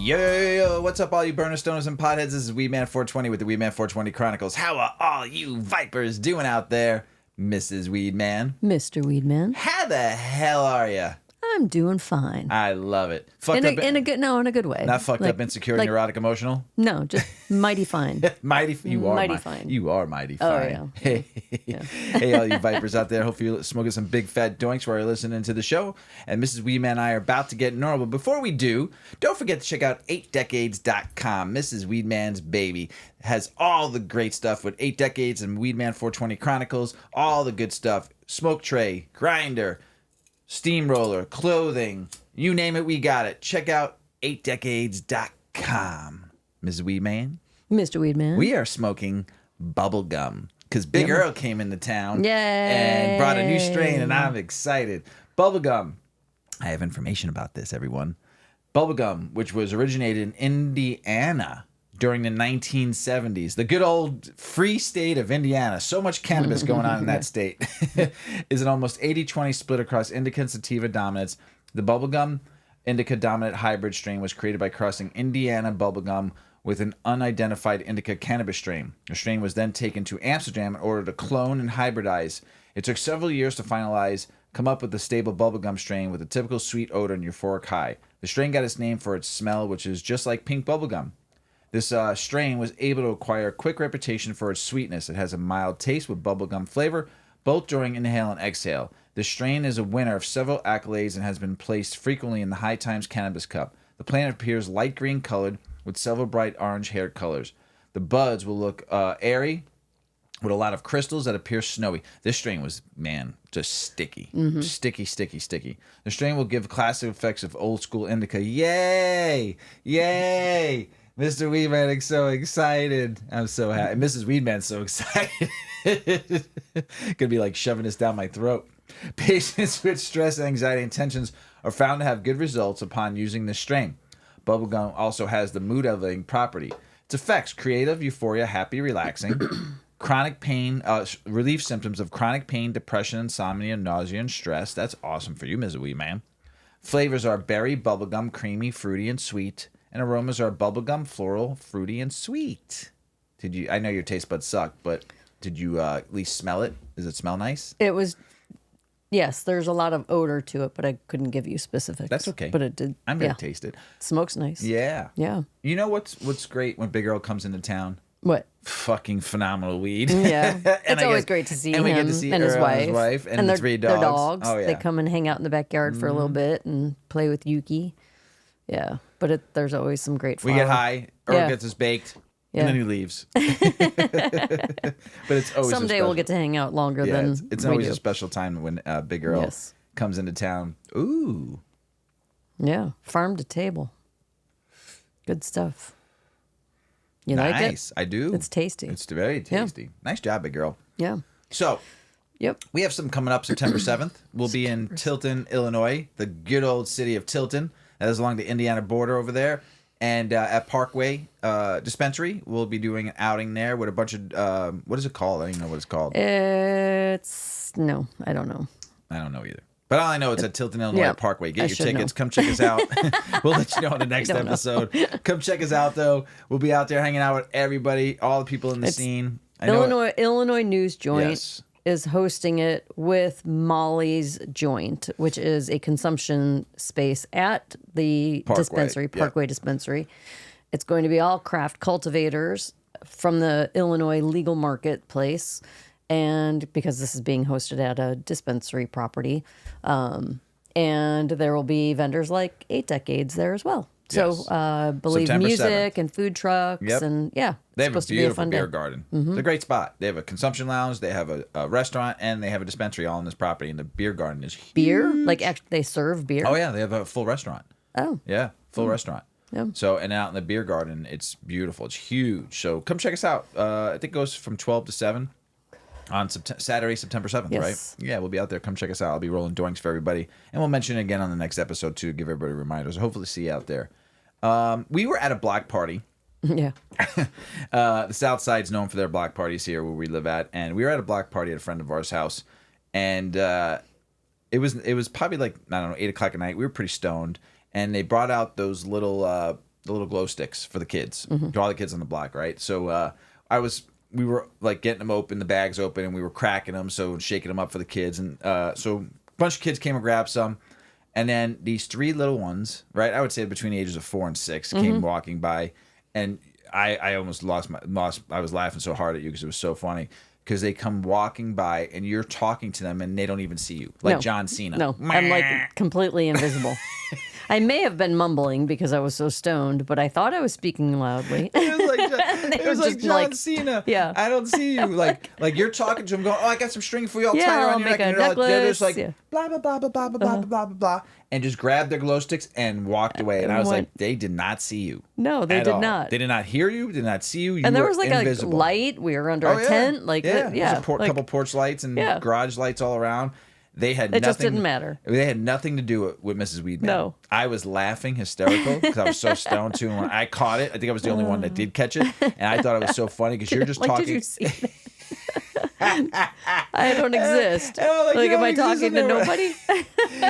Yo, what's up, all you burner stoners and potheads? This is Weedman 420 with the Weedman 420 Chronicles. How are all you vipers doing out there, Mrs. Weedman? Mr. Weedman. How the hell are you? I'm doing fine. I love it. In a good way. Not fucked up, insecure, neurotic, emotional? No, just mighty fine. You are mighty fine. You are mighty Oh, fine. yeah. Hey, all you vipers out there. Hopefully you're smoking some big fat doinks while you're listening to the show. And Mrs. Weedman and I are about to get normal. But before we do, don't forget to check out 8decades.com. Mrs. Weedman's baby has all the great stuff with 8 Decades and Weedman 420 Chronicles. All the good stuff. Smoke tray, grinder, steamroller, clothing, you name it, we got it. Check out 8decades.com. Mrs. Weedman? Mr. Weedman. We are smoking bubble gum because Big Earl came into town Yay. and brought a new strain, and I'm excited. Bubble gum. I have information about this, everyone. Bubble gum, which was originated in Indiana during the 1970s, the good old free state of Indiana. So much cannabis going on in that state. Is an almost 80-20 split across indica and sativa dominance. The bubblegum indica dominant hybrid strain was created by crossing Indiana bubblegum with an unidentified indica cannabis strain. The strain was then taken to Amsterdam in order to clone and hybridize. It took several years to come up with a stable bubblegum strain with a typical sweet odor and euphoric high. The strain got its name for its smell, which is just like pink bubblegum. This strain was able to acquire a quick reputation for its sweetness. It has a mild taste with bubblegum flavor, both during inhale and exhale. The strain is a winner of several accolades and has been placed frequently in the High Times Cannabis Cup. The plant appears light green colored with several bright orange haired colors. The buds will look airy with a lot of crystals that appear snowy. This strain was, just sticky. Sticky. The strain will give classic effects of old school indica. Yay! Yay! Mr. Weedman is so excited. I'm so happy. Mrs. Weedman's so excited. Gonna be like shoving this down my throat. Patients with stress, anxiety, and tensions are found to have good results upon using this strain. Bubblegum also has the mood elevating property. Its effects: creative, euphoria, happy, relaxing, chronic pain, relief symptoms of chronic pain, depression, insomnia, nausea, and stress. That's awesome for you, Mrs. Weedman. Flavors are berry, bubblegum, creamy, fruity, and sweet. And aromas are bubblegum, floral, fruity, and sweet. I know your taste buds suck, but did you at least smell it? Does it smell nice? It was, yes, there's a lot of odor to it, but I couldn't give you specifics. That's okay. But it did. I'm going to taste it. Smoke's nice. Yeah. Yeah. You know what's great when Big Earl comes into town? What? Fucking phenomenal weed. Yeah. It's always great to see him and his wife and the 3 dogs. Their dogs. Oh, yeah. They come and hang out in the backyard for a little bit and play with Yuki. Yeah. But there's always some great flower. We get high. Earl gets us baked. Yeah. And then he leaves. But it's always someday we'll get to hang out longer than it's we always do. a special time when Big Earl comes into town. Ooh. Yeah. Farm to table. Good stuff. You like it? Nice. I do. It's tasty. It's very tasty. Yeah. Nice job, Big Girl. Yeah. So, Yep. we have some coming up September 7th. We'll be in Tilton, Illinois, the good old city of Tilton. That is along the Indiana border over there. And at Parkway Dispensary, we'll be doing an outing there with a bunch of, what is it called? I don't even know what it's called. No, I don't know. I don't know either. But all I know is at Tilton, Illinois Parkway. Get your tickets. Know. Come check us out. We'll let you know in the next episode. Come check us out, though. We'll be out there hanging out with everybody, all the people in the scene. Illinois News Joint is hosting it with Molly's Joint, which is a consumption space at the Parkway Dispensary. It's going to be all craft cultivators from the Illinois legal marketplace. And because this is being hosted at a dispensary property, and there will be vendors like 8 Decades there as well. Yes. So I believe September music 7th. and food trucks and they have a beautiful beer day. garden. It's a great spot. They have a consumption lounge, they have a restaurant, and they have a dispensary all in this property. And the beer garden is huge. Beer? Like actually they serve beer? Oh yeah, they have a full restaurant. Oh. Yeah, full restaurant. Yeah. So and out in the beer garden, it's beautiful. It's huge. So come check us out. I think it goes from 12 to 7. On Saturday, September 7th, right? Yeah, we'll be out there. Come check us out. I'll be rolling doinks for everybody. And we'll mention it again on the next episode, too. Give everybody reminders. Hopefully see you out there. We were at a block party. Yeah. The South Side's known for their block parties here where we live at. And we were at a block party at a friend of ours' house. And it was probably like, I don't know, 8 o'clock at night. We were pretty stoned. And they brought out those little the little glow sticks for the kids, to all the kids on the block, right? So we were like getting them open, the bags open, and we were cracking them, so shaking them up for the kids, and so a bunch of kids came and grabbed some, and then these 3 little ones, right? I would say between the ages of 4 and 6, came walking by, and I almost lost. I was laughing so hard at you because it was so funny. Because they come walking by and you're talking to them and they don't even see you, like John Cena. No, I'm like completely invisible. I may have been mumbling because I was so stoned, but I thought I was speaking loudly. It was like John Cena. Yeah, I don't see you. Like you're talking to him, going, "Oh, I got some string for you. I'll tie it around your neck." And they're just like blah blah blah blah blah blah blah blah blah, and just grabbed their glow sticks and walked away. And I was like, they did not see you. No, they did not. They did not hear you. Did not see you. And there was like invisible. a light. We were under a tent. Like There's a couple porch lights and garage lights all around. They had nothing. It just didn't matter. They had nothing to do with Mrs. Weedman. No. I was laughing hysterical because I was so stoned too. And when I caught it, I think I was the only one that did catch it. And I thought it was so funny because you're just talking. Did you see that? I don't exist. Like am I talking to nobody?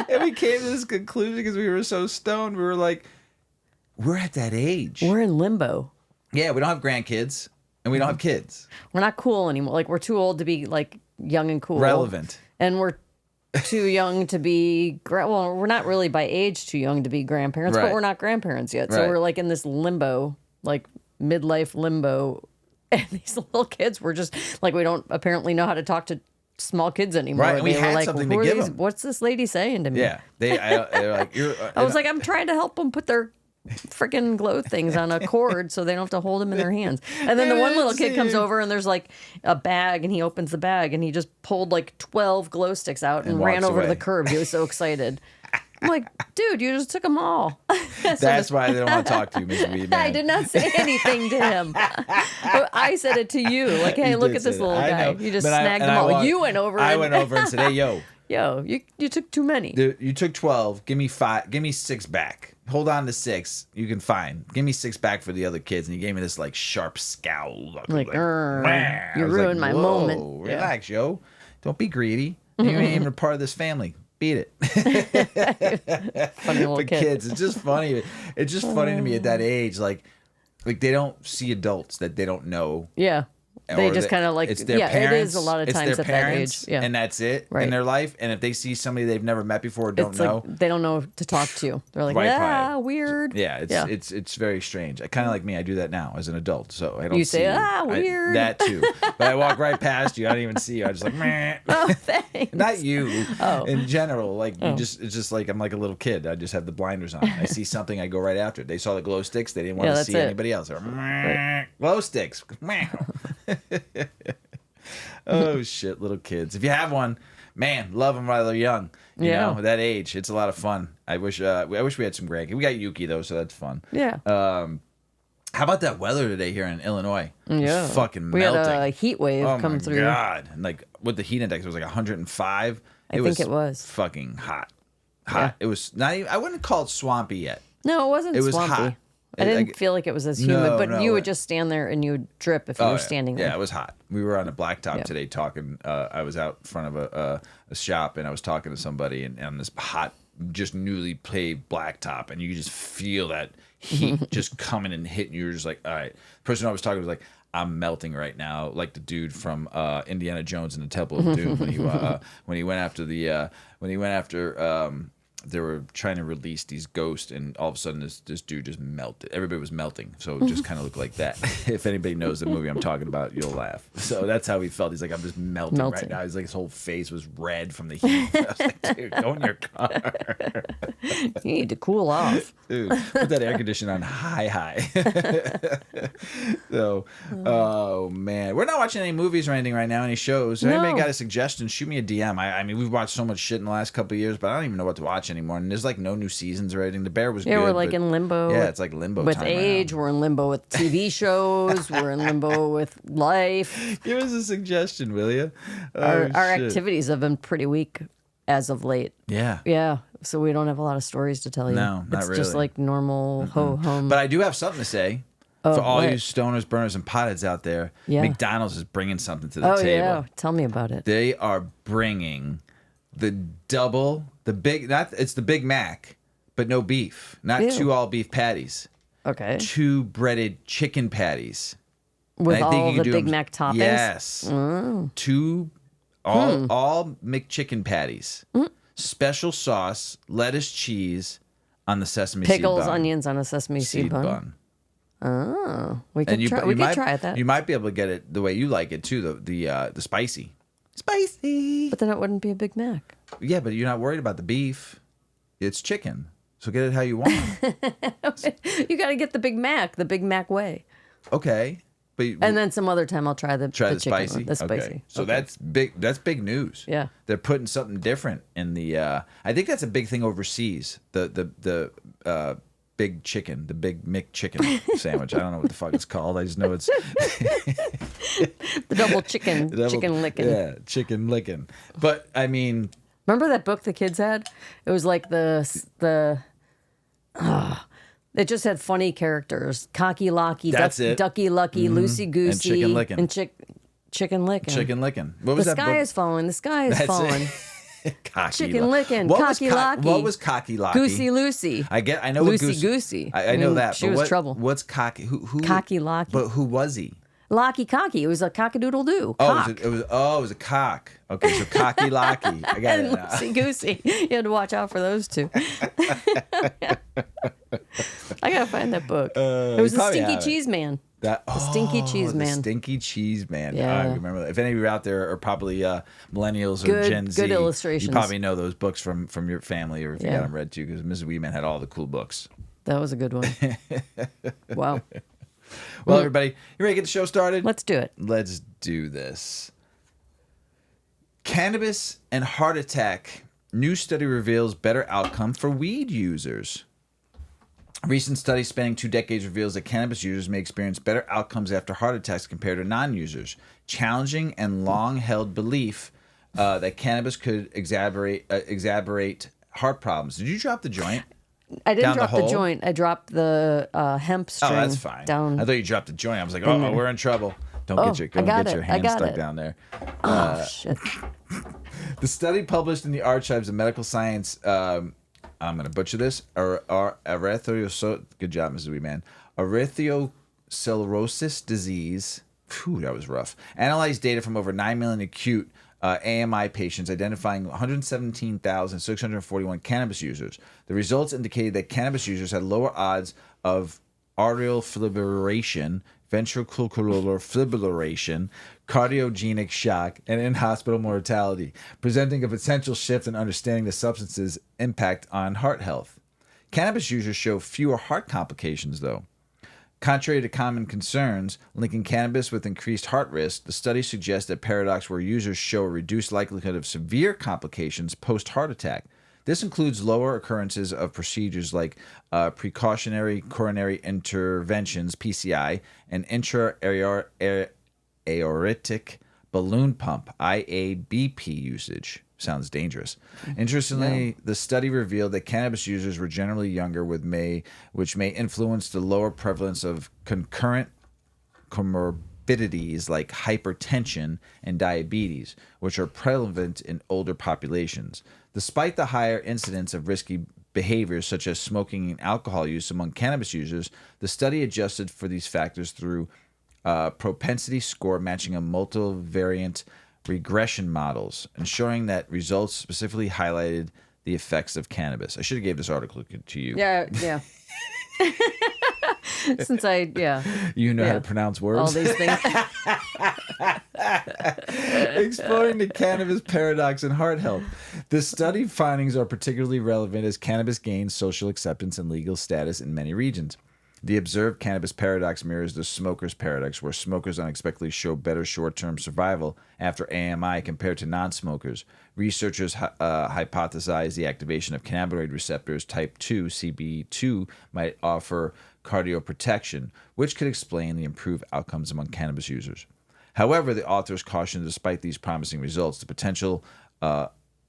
And we came to this conclusion because we were so stoned. We were like, we're at that age. We're in limbo. Yeah, we don't have grandkids and we don't have kids. We're not cool anymore. Like, we're too old to be like young and cool. Relevant. And we're too young to be well, we're not really by age too young to be grandparents, but we're not grandparents yet. So we're like in this limbo, like midlife limbo. And these little kids were just like, we don't apparently know how to talk to small kids anymore. Right, and we had like, something to give them. What's this lady saying to me? Yeah, they're like, I was like, I'm trying to help them put their freaking glow things on a cord so they don't have to hold them in their hands. And then the one little kid comes over and there's like a bag, and he opens the bag and he just pulled like 12 glow sticks out and ran over to the curb. He was so excited. I'm like, dude, you just took them all. That's why they don't want to talk to you, Mrs. Weedman. I did not say anything to him. I said it to you. Like, hey, look at this little guy. You just snagged them all. You went over. I went over and said, hey, yo, you took too many. You took 12. Give me 5. Give me 6 back. Hold on to 6. You can find. Give me 6 back for the other kids. And he gave me this like sharp scowl. Like you ruined my moment. Relax, yo. Don't be greedy. You ain't even a part of this family. Beat it. Funny little kid. Kids, it's just funny. It's just funny to me at that age. Like they don't see adults that they don't know. Yeah. They just kind of like, it's their parents, it is a lot of times at that age. Yeah. And that's it in their life. And if they see somebody they've never met before or don't know. Like, they don't know to talk to. They're like, weird. Yeah, it's very strange. I kind of like me. I do that now as an adult. So I don't You say, weird. That too. But I walk right past you. I don't even see you. I just like, meh. Oh, thanks. Not you. Oh. In general. Like, it's just like I'm like a little kid. I just have the blinders on. I see something, I go right after it. They saw the glow sticks. They didn't want to see anybody else. Glow sticks. Oh shit, little kids. If you have one, man, love them while they're young. You know, that age, it's a lot of fun. I wish we had some grandkids. We got Yuki though, so that's fun. Yeah. How about that weather today here in Illinois? Yeah. It's fucking melting. We had a heat wave come through. Oh my god! And like with the heat index, it was like 105. I think it was fucking hot. Yeah. It was not even. I wouldn't call it swampy yet. No, it wasn't. It was swampy. hot. I didn't feel like it was as humid, but you would just stand there and you would drip if you were standing there. Yeah, it was hot. We were on a blacktop today talking. I was out in front of a shop and I was talking to somebody and on this hot, just newly paved blacktop, and you could just feel that heat just coming and hitting you. You're just like, all right. The person I was talking to was like, I'm melting right now, like the dude from Indiana Jones and the Temple of Doom when he went after they were trying to release these ghosts, and all of a sudden this dude just melted. Everybody was melting, so it just kind of looked like that. If anybody knows the movie I'm talking about, you'll laugh. So that's how he felt. He's like, I'm just melting right now. He's like, his whole face was red from the heat. I was like, dude, go in your car. You need to cool off. Dude, put that air conditioner on high. So, oh man, we're not watching any movies or anything right now, any shows. If anybody got a suggestion, shoot me a DM. I mean, we've watched so much shit in the last couple of years, but I don't even know what to watch anymore. And there's like no new seasons or anything. The Bear was good. Yeah, we're like in limbo. Yeah, it's like limbo with time age. right we're in limbo with TV shows. We're in limbo with life. Give us a suggestion, will you? Our activities have been pretty weak as of late. Yeah. Yeah. So we don't have a lot of stories to tell you. No, not it's really. just like normal ho-hum. But I do have something to say. For all you stoners, burners, and potheads out there, McDonald's is bringing something to the table. Yeah. Tell me about it. They are bringing the Big Mac, but no beef. Not 2 all beef patties. Okay. 2 breaded chicken patties. With And I think all you can the do Big them- Mac toppings? Yes. 2 all McChicken patties. Special sauce, lettuce, cheese on the sesame seed Pickles, bun. onions on a sesame seed bun. Oh, we could try that. You might be able to get it the way you like it too, the spicy. Spicy. But then it wouldn't be a Big Mac. Yeah, but you're not worried about the beef. It's chicken. So get it how you want. You got to get the Big Mac way. Okay. But And then some other time I'll try the chicken spicy. one, the spicy. Okay. So Okay. that's big news. Yeah. They're putting something different in the. I think that's a big thing overseas. The big chicken, the Big McChicken sandwich. I don't know what the fuck it's called. I just know it's the double chicken, chicken licking. Yeah, chicken licking. But I mean, remember that book the kids had? It was like it just had funny characters. Cocky Locky, That's it. Ducky Lucky, Loosey Goosey. And Chicken Lickin'. And chicken licking. chicken licking. What was The that sky book? is falling. The sky is That's falling. it. Cocky Chicken Lo- licking. What was Cocky Locky. What was Cocky Locky? Goosey Lucy. I know what Loosey Goosey. I know that. She but was trouble. What's Cocky? Who? Cocky Locky. But who was he? Locky Cocky. It was a cockadoodle-doo. Oh, Cock. it was a cock. Okay, so Cocky Locky. I got And it now. Loosey Goosey. You had to watch out for those two. I gotta find that book. It was you the probably Stinky have it. Cheese Man. The Stinky Cheese the Man. Stinky Cheese Man. Yeah. I remember that. If any of you out there are probably millennials or Good- Gen Z, good illustrations. you probably know those books from your family or if you Yeah. got them read too, because Mrs. Weedman had all the cool books. That was a good one. Wow. Well, everybody, you ready to get the show started? Let's do it. Let's do this. Cannabis and heart attack. New study reveals better outcome for weed users. A recent study spanning 2 decades reveals that cannabis users may experience better outcomes after heart attacks compared to non-users. Challenging and long-held belief that cannabis could exacerbate heart problems. Did you drop the joint? I didn't Down the drop the hole? joint. I dropped the hemp string. Oh, that's fine. Down. I thought you dropped the joint. I was like, oh, we're in trouble. Don't get your hand stuck down there. Oh shit. The study published in the Archives of Medical Science, I'm going to butcher this, good job, Mrs. Weedman, erythrocerrosis disease, phew, that was rough, analyzed data from over 9 million acute AMI patients, identifying 117,641 cannabis users. The results indicated that cannabis users had lower odds of atrial fibrillation, ventricular fibrillation, cardiogenic shock, and in-hospital mortality, presenting a potential shift in understanding the substance's impact on heart health. Cannabis users show fewer heart complications, though. Contrary to common concerns linking cannabis with increased heart risk, the study suggests a paradox where users show a reduced likelihood of severe complications post-heart attack. This includes lower occurrences of procedures like precautionary coronary interventions, PCI, and intra-aortic balloon pump, IABP usage. Sounds dangerous. Interestingly, the study revealed that cannabis users were generally younger, which may influence the lower prevalence of concurrent comorbidities like hypertension and diabetes, which are prevalent in older populations. Despite the higher incidence of risky behaviors such as smoking and alcohol use among cannabis users, the study adjusted for these factors through propensity score matching a multivariate regression models, ensuring that results specifically highlighted the effects of cannabis. I should have gave this article to you. Yeah. Since You know how to pronounce words. all these things. Exploring the cannabis paradox in heart health. The study findings are particularly relevant as cannabis gains social acceptance and legal status in many regions. The observed cannabis paradox mirrors the smoker's paradox, where smokers unexpectedly show better short-term survival after AMI compared to non-smokers. Researchers hypothesize the activation of cannabinoid receptors type 2, CB2, might offer cardioprotection, which could explain the improved outcomes among cannabis users. However, the authors caution, despite these promising results, the potential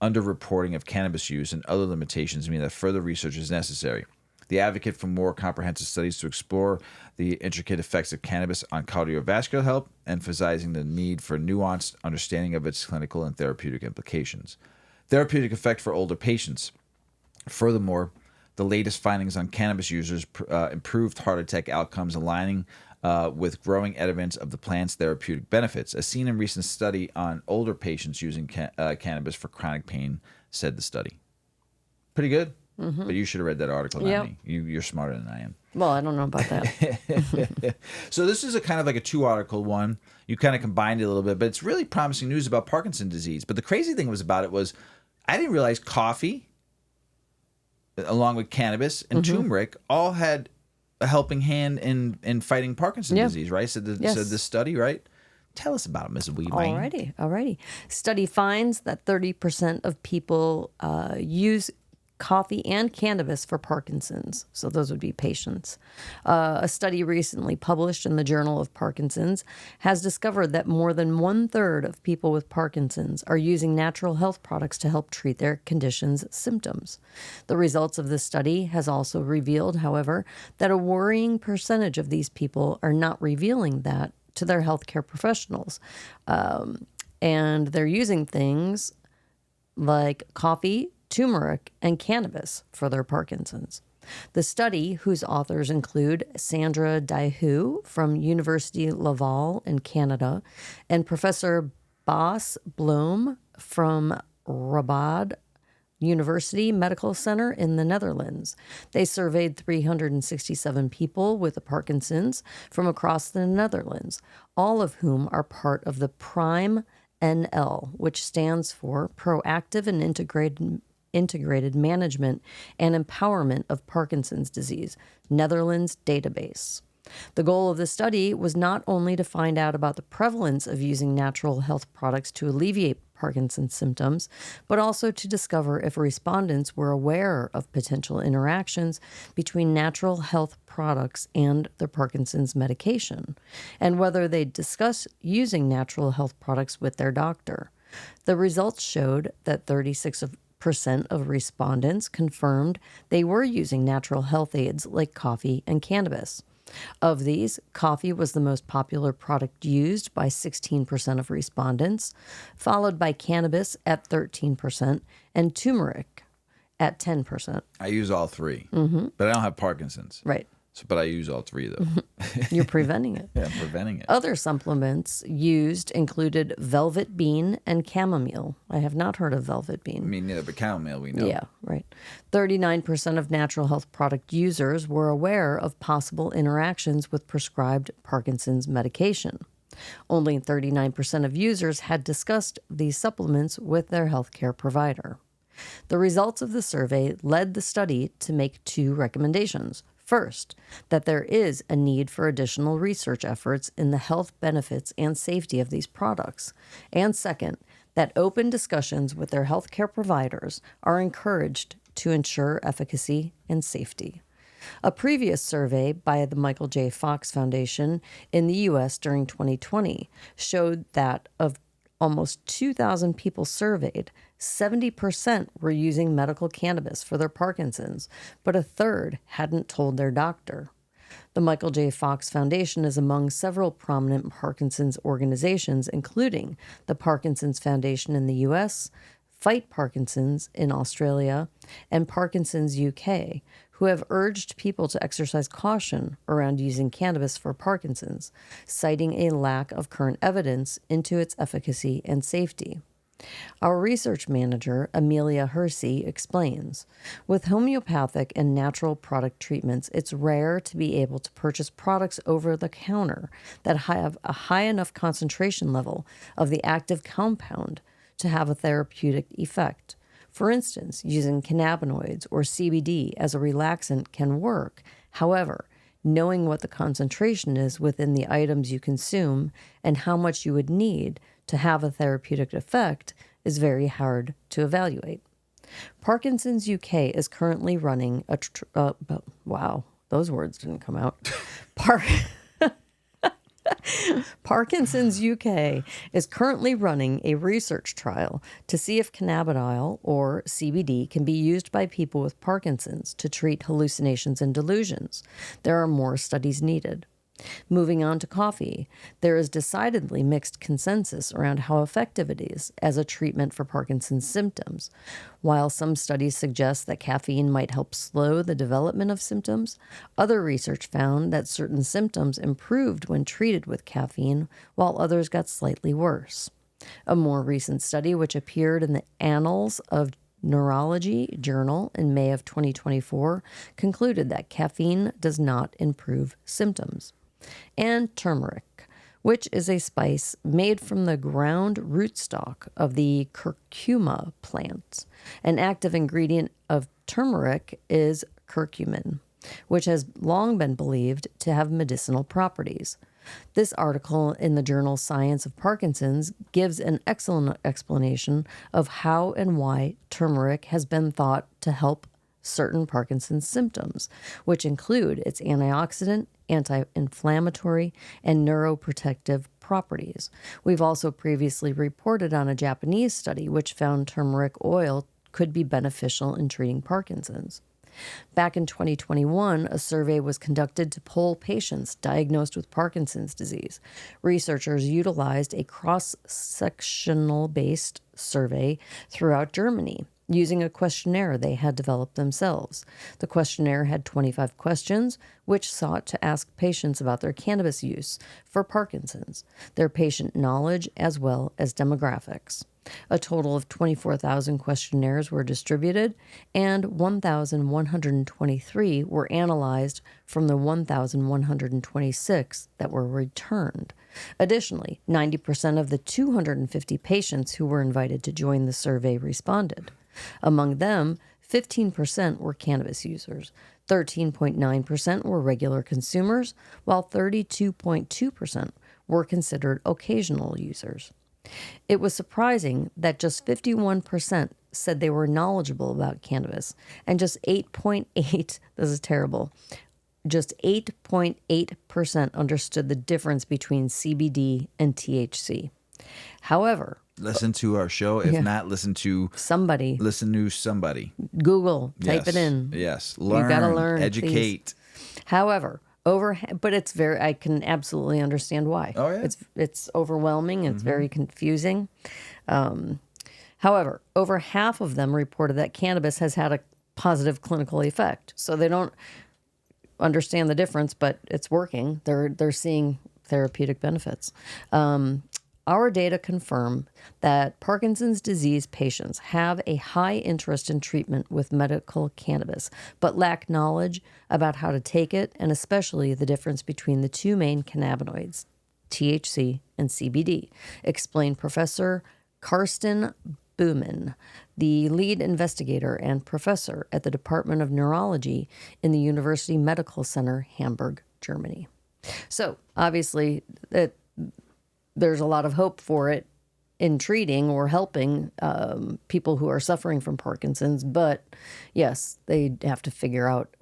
underreporting of cannabis use and other limitations mean that further research is necessary. The advocate for more comprehensive studies to explore the intricate effects of cannabis on cardiovascular health, emphasizing the need for nuanced understanding of its clinical and therapeutic implications. Therapeutic effect for older patients. Furthermore, The latest findings on cannabis users improved heart attack outcomes, aligning with growing evidence of the plant's therapeutic benefits, as seen in recent study on older patients using cannabis for chronic pain, said the study. Pretty good. Mm-hmm. But you should have read that article, not me. You're smarter than I am. Well, I don't know about that. So this is a kind of like a 2-article one. You kind of combined it a little bit, but it's really promising news about Parkinson's disease. But the crazy thing about it was I didn't realize coffee, along with cannabis and turmeric, all had a helping hand in fighting Parkinson's disease, right? Said this study, right? Tell us about it, Mrs. Weedman. Alrighty. Study finds that 30% of people use coffee and cannabis for Parkinson's. So those would be patients. A study recently published in the Journal of Parkinson's has discovered that more than 1/3 of people with Parkinson's are using natural health products to help treat their condition's symptoms. The results of this study has also revealed, however, that a worrying percentage of these people are not revealing that to their healthcare professionals. And they're using things like coffee, turmeric, and cannabis for their Parkinson's. The study, whose authors include Sandra Daihu from University Laval in Canada and Professor Bas Bloem from Rabat University Medical Center in the Netherlands. They surveyed 367 people with Parkinson's from across the Netherlands, all of whom are part of the PRIME NL, which stands for Proactive and Integrated Management and Empowerment of Parkinson's Disease, Netherlands database. The goal of the study was not only to find out about the prevalence of using natural health products to alleviate Parkinson's symptoms, but also to discover if respondents were aware of potential interactions between natural health products and the Parkinson's medication, and whether they'd discuss using natural health products with their doctor. The results showed that 36% of respondents confirmed they were using natural health aids like coffee and cannabis. Of these, coffee was the most popular product used by 16% of respondents, followed by cannabis at 13% and turmeric at 10%. I use all three, but I don't have Parkinson's. Right. But I use all three, though. You're preventing it. Yeah, I'm preventing it. Other supplements used included velvet bean and chamomile. I have not heard of velvet bean. Me neither, but chamomile we know. Yeah, right. 39% of natural health product users were aware of possible interactions with prescribed Parkinson's medication. Only 39% of users had discussed these supplements with their healthcare provider. The results of the survey led the study to make 2 recommendations. First, that there is a need for additional research efforts in the health benefits and safety of these products. And second, that open discussions with their healthcare providers are encouraged to ensure efficacy and safety. A previous survey by the Michael J. Fox Foundation in the U.S. during 2020 showed that of almost 2,000 people surveyed, 70% were using medical cannabis for their Parkinson's, but a third hadn't told their doctor. The Michael J. Fox Foundation is among several prominent Parkinson's organizations, including the Parkinson's Foundation in the U.S., Fight Parkinson's in Australia, and Parkinson's UK, who have urged people to exercise caution around using cannabis for Parkinson's, citing a lack of current evidence into its efficacy and safety. Our research manager, Amelia Hersey, explains, with homeopathic and natural product treatments, it's rare to be able to purchase products over the counter that have a high enough concentration level of the active compound to have a therapeutic effect. For instance, using cannabinoids or CBD as a relaxant can work. However, knowing what the concentration is within the items you consume and how much you would need to have a therapeutic effect is very hard to evaluate. Parkinson's UK is currently running a... wow, those words didn't come out. Parkinson's UK is currently running a research trial to see if cannabidiol or CBD can be used by people with Parkinson's to treat hallucinations and delusions. There are more studies needed. Moving on to coffee, there is decidedly mixed consensus around how effective it is as a treatment for Parkinson's symptoms. While some studies suggest that caffeine might help slow the development of symptoms, other research found that certain symptoms improved when treated with caffeine, while others got slightly worse. A more recent study, which appeared in the Annals of Neurology journal in May of 2024, concluded that caffeine does not improve symptoms. And turmeric, which is a spice made from the ground rootstock of the curcuma plant. An active ingredient of turmeric is curcumin, which has long been believed to have medicinal properties. This article in the journal Science of Parkinson's gives an excellent explanation of how and why turmeric has been thought to help certain Parkinson's symptoms, which include its antioxidant, anti-inflammatory, and neuroprotective properties. We've also previously reported on a Japanese study which found turmeric oil could be beneficial in treating Parkinson's. Back in 2021, a survey was conducted to poll patients diagnosed with Parkinson's disease. Researchers utilized a cross-sectional based survey throughout Germany, using a questionnaire they had developed themselves. The questionnaire had 25 questions, which sought to ask patients about their cannabis use for Parkinson's, their patient knowledge, as well as demographics. A total of 24,000 questionnaires were distributed, and 1,123 were analyzed from the 1,126 that were returned. Additionally, 90% of the 250 patients who were invited to join the survey responded. Among them, 15% were cannabis users, 13.9% were regular consumers, while 32.2% were considered occasional users. It was surprising that just 51% said they were knowledgeable about cannabis, and just 8.8, this is terrible, just 8.8% understood the difference between CBD and THC. However, listen to our show. If not, listen to somebody. Listen to somebody. Google, type it in. Yes, learn, you gotta learn, educate. Please. However, but it's very, I can absolutely understand why. Oh, yeah. It's overwhelming. It's very confusing. However, over half of them reported that cannabis has had a positive clinical effect. So they don't understand the difference, but it's working. They're seeing therapeutic benefits. Our data confirm that Parkinson's disease patients have a high interest in treatment with medical cannabis, but lack knowledge about how to take it, and especially the difference between the two main cannabinoids, THC and CBD, explained Professor Karsten Baumann, the lead investigator and professor at the Department of Neurology in the University Medical Center, Hamburg, Germany. So, obviously, there's a lot of hope for it in treating or helping people who are suffering from Parkinson's. But yes, they have to figure out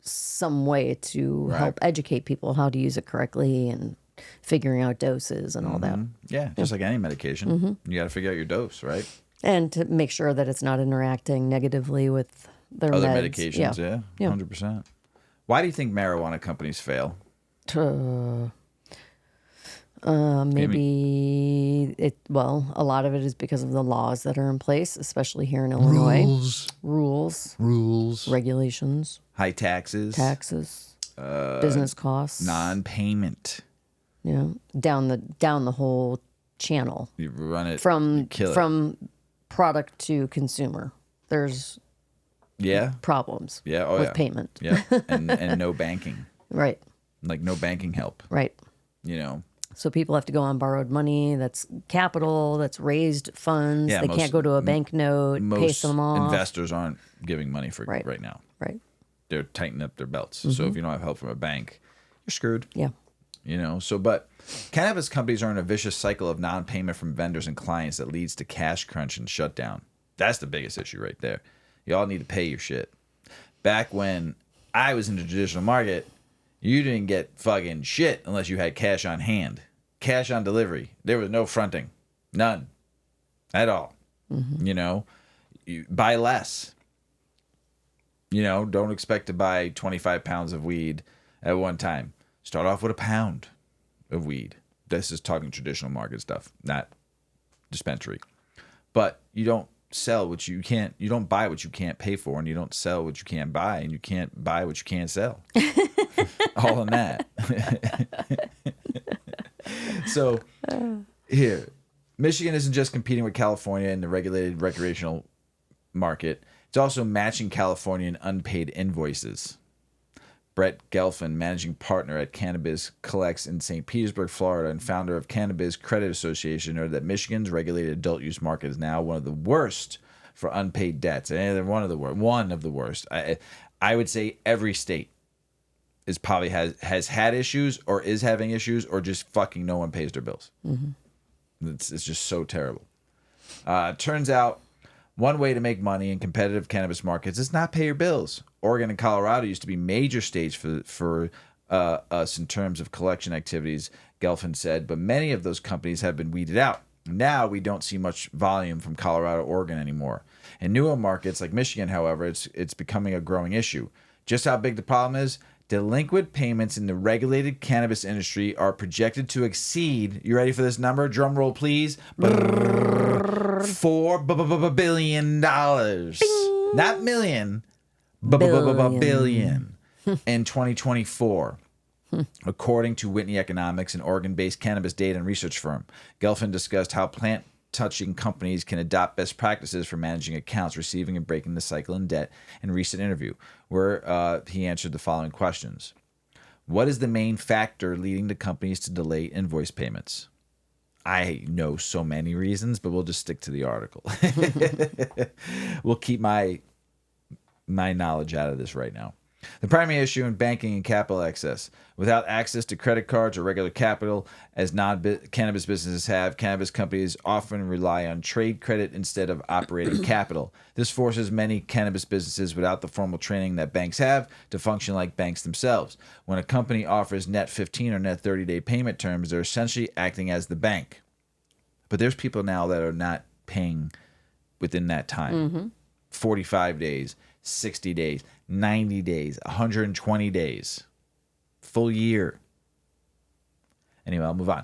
some way to help educate people how to use it correctly and figuring out doses and all that. Yeah, just like any medication. You got to figure out your dose, right? And to make sure that it's not interacting negatively with their other meds. medications. Yeah, 100%. Why do you think marijuana companies fail? Maybe a lot of it is because of the laws that are in place, especially here in Illinois. Rules, regulations, high taxes, business costs, non-payment. Down the whole channel. You run it from product to consumer. There's problems. With payment. Yeah, and no banking. Right. Like no banking help. Right. So people have to go on borrowed money. That's capital. That's raised funds. They can't go to a bank note, pay some off. Investors aren't giving money for right now. Right. They're tightening up their belts. So if you don't have help from a bank, you're screwed. Yeah. But cannabis companies are in a vicious cycle of non-payment from vendors and clients that leads to cash crunch and shutdown. That's the biggest issue right there. Y'all need to pay your shit. Back when I was in the traditional market, you didn't get fucking shit unless you had cash on hand. Cash on delivery. There was no fronting. None. At all. You buy less. Don't expect to buy 25 pounds of weed at one time. Start off with a pound of weed. This is talking traditional market stuff, not dispensary. But you don't sell what you can't, you don't buy what you can't pay for, and you don't sell what you can't buy, and you can't buy what you can't sell. All in that. So here, Michigan isn't just competing with California in the regulated recreational market. It's also matching California in unpaid invoices. Brett Gelfand, managing partner at Cannabis, collects in St. Petersburg, Florida, and founder of Cannabis Credit Association, noted that Michigan's regulated adult use market is now one of the worst for unpaid debts. And they're one of the worst. I would say every state is probably has had issues or is having issues or just fucking no one pays their bills. Mm-hmm. It's just so terrible. Turns out one way to make money in competitive cannabis markets is not pay your bills. Oregon and Colorado used to be major states for us in terms of collection activities, Gelfand said, but many of those companies have been weeded out. Now we don't see much volume from Colorado, Oregon anymore. In newer markets like Michigan, however, it's becoming a growing issue. Just how big the problem is? Delinquent payments in the regulated cannabis industry are projected to exceed, you ready for this number? Drum roll, please. $4 billion. Not million, billion in 2024. According to Whitney Economics, an Oregon-based cannabis data and research firm. Gelfand discussed how plant-touching companies can adopt best practices for managing accounts, receiving and breaking the cycle in debt in a recent interview, where he answered the following questions. What is the main factor leading the companies to delay invoice payments? I know so many reasons, but we'll just stick to the article. We'll keep my knowledge out of this right now. The primary issue in banking and capital access. Without access to credit cards or regular capital, as non-cannabis businesses have, cannabis companies often rely on trade credit instead of operating capital. This forces many cannabis businesses without the formal training that banks have to function like banks themselves. When a company offers net 15 or net 30-day payment terms, they're essentially acting as the bank. But there's people now that are not paying within that time. Mm-hmm. 45 days, 60 days, 90 days, 120 days, full year. Anyway, I'll move on.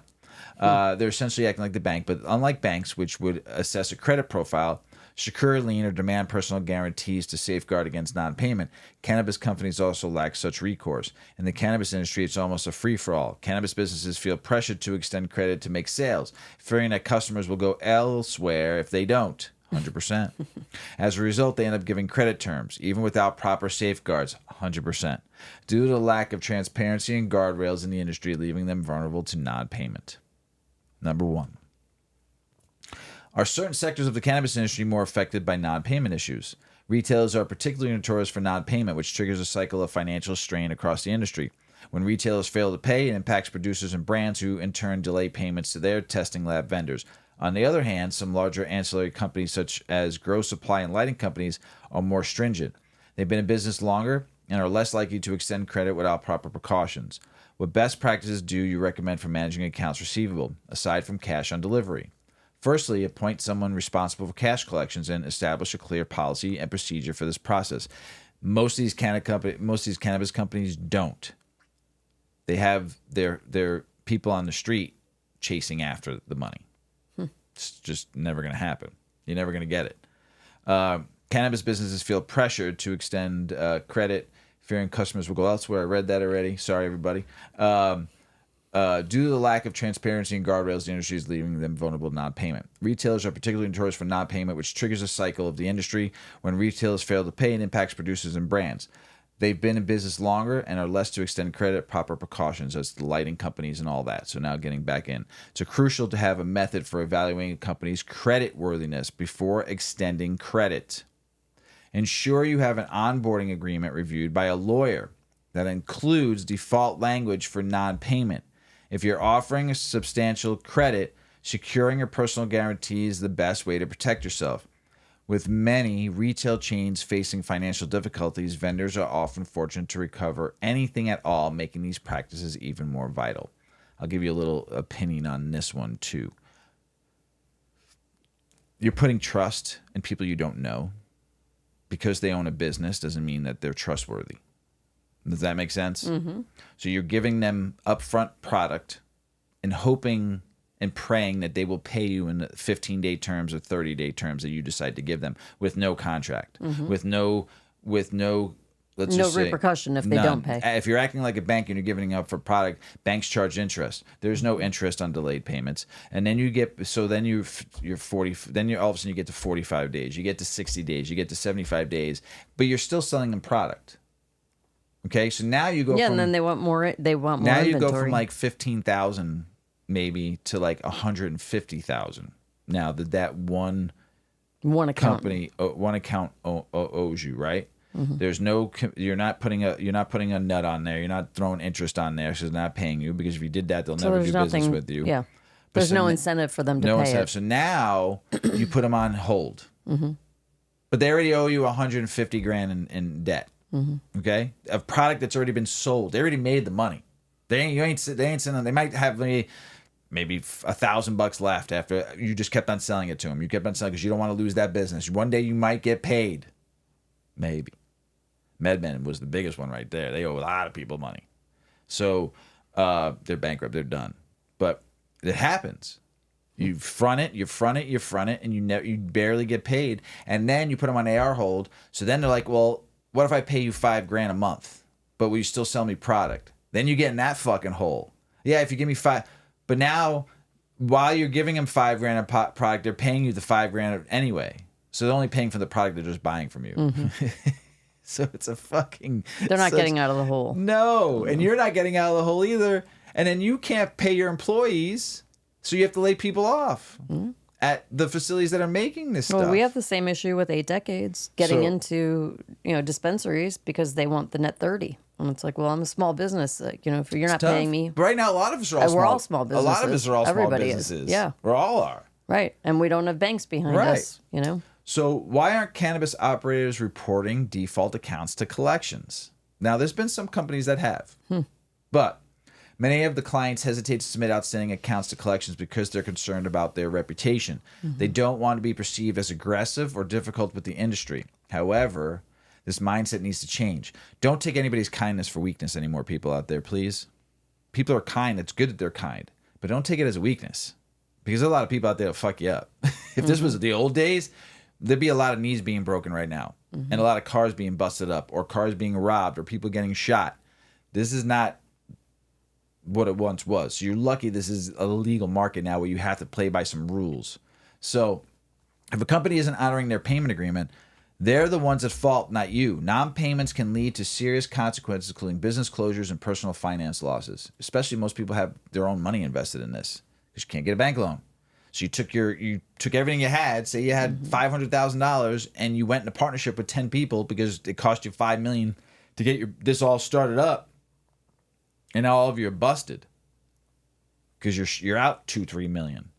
They're essentially acting like the bank, but unlike banks, which would assess a credit profile, secure lien, or demand personal guarantees to safeguard against non-payment, cannabis companies also lack such recourse. In the cannabis industry, it's almost a free-for-all. Cannabis businesses feel pressured to extend credit to make sales, fearing that customers will go elsewhere if they don't. 100%. As a result, they end up giving credit terms, even without proper safeguards, 100%, due to the lack of transparency and guardrails in the industry, leaving them vulnerable to non-payment. Number 1. Are certain sectors of the cannabis industry more affected by non-payment issues? Retailers are particularly notorious for non-payment, which triggers a cycle of financial strain across the industry. When retailers fail to pay, it impacts producers and brands who, in turn, delay payments to their testing lab vendors. On the other hand, some larger ancillary companies such as grow supply and lighting companies are more stringent. They've been in business longer and are less likely to extend credit without proper precautions. What best practices do you recommend for managing accounts receivable, aside from cash on delivery? Firstly, appoint someone responsible for cash collections and establish a clear policy and procedure for this process. Most of these cannabis companies don't. They have their people on the street chasing after the money. It's just never going to happen. You're never going to get it. Cannabis businesses feel pressured to extend credit, fearing customers will go elsewhere. I read that already. Sorry, everybody. Due to the lack of transparency and guardrails, the industry is leaving them vulnerable to non-payment. Retailers are particularly notorious for non-payment, which triggers a cycle of the industry. When retailers fail to pay, it impacts producers and brands. They've been in business longer and are less to extend credit, proper precautions as the lighting companies and all that. So now getting back in. It's crucial to have a method for evaluating a company's credit worthiness before extending credit. Ensure you have an onboarding agreement reviewed by a lawyer that includes default language for non-payment. If you're offering a substantial credit, securing your personal guarantee is the best way to protect yourself. With many retail chains facing financial difficulties, vendors are often fortunate to recover anything at all, making these practices even more vital. I'll give you a little opinion on this one, too. You're putting trust in people you don't know. Because they own a business doesn't mean that they're trustworthy. Does that make sense? Mm-hmm. So you're giving them upfront product and hoping and praying that they will pay you in 15-day terms or 30-day terms that you decide to give them with no contract, with no let's No just say, repercussion if they none. don't pay. If you're acting like a bank and you're giving up for product, banks charge interest. There's no interest on delayed payments, and then you're 40. Then you're all of a sudden you get to 45 days, you get to 60 days, you get to 75 days, but you're still selling them product. Okay, so now you go. Yeah, from, and then they want more. They want more. now inventory. you go from like 15,000 maybe to like 150,000. Now that one account company, one account owes you, right? Mm-hmm. There's no, you're not putting a nut on there. You're not throwing interest on there. So they're not paying you, because if you did that, they'll never do business with you. Yeah, there's no incentive for them to pay it. So now you put them on hold, but they already owe you 150 grand in debt. Okay, a product that's already been sold. They already made the money. They ain't sending. They might have maybe $1,000 left after you just kept on selling it to them. You kept on selling because you don't want to lose that business. One day you might get paid, maybe. MedMen was the biggest one right there. They owe a lot of people money, so they're bankrupt. They're done. But it happens. You front it, and you barely get paid, and then you put them on AR hold. So then they're like, well, what if I pay you $5,000 a month, but will you still sell me product? Then you get in that fucking hole. Yeah, if you give me $5,000, but now while you're giving them $5,000 a product, they're paying you the $5,000 anyway. So they're only paying for the product they're just buying from you. So it's a fucking. They're not getting out of the hole. No, and you're not getting out of the hole either. And then you can't pay your employees, so you have to lay people off at the facilities that are making this stuff. Well, we have the same issue with 8 Decades getting into dispensaries because they want the net 30. And it's like, well, I'm a small business. Like, if you're not paying me. But right now, a lot of us are all we're all small businesses. A lot of us are all Everybody small businesses. Is. Yeah. We all are. Right. And we don't have banks behind us, So why aren't cannabis operators reporting default accounts to collections? Now, there's been some companies that have. But many of the clients hesitate to submit outstanding accounts to collections because they're concerned about their reputation. They don't want to be perceived as aggressive or difficult with the industry. However, this mindset needs to change. Don't take anybody's kindness for weakness anymore, people out there, please. People are kind. It's good that they're kind. But don't take it as a weakness. Because there's a lot of people out there that fuck you up. If this was the old days, there'd be a lot of knees being broken right now. And a lot of cars being busted up, or cars being robbed, or people getting shot. This is not what it once was. So you're lucky this is a legal market now where you have to play by some rules. So if a company isn't honoring their payment agreement, they're the ones at fault, not you. Non-payments can lead to serious consequences, including business closures and personal finance losses. Especially most people have their own money invested in this because you can't get a bank loan. So you took everything you had. Say you had $500,000 and you went in a partnership with 10 people because it cost you $5 million to get this all started up, and now all of you are busted because you're out $2-3 million.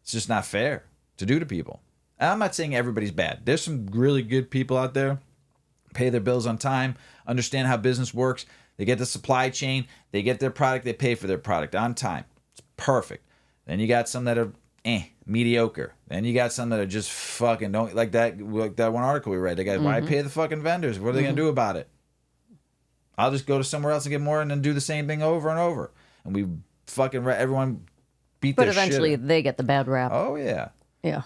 It's just not fair to do to people. And I'm not saying everybody's bad. There's some really good people out there, pay their bills on time, understand how business works. They get the supply chain, they get their product, they pay for their product on time. It's perfect. Then you got some that are mediocre. Then you got some that are just fucking don't like that one article we read. They got, why pay the fucking vendors? What are they gonna do about it? I'll just go to somewhere else and get more and then do the same thing over and over. And we fucking everyone beat their shit. But eventually they get the bad rap. Oh yeah. Yeah.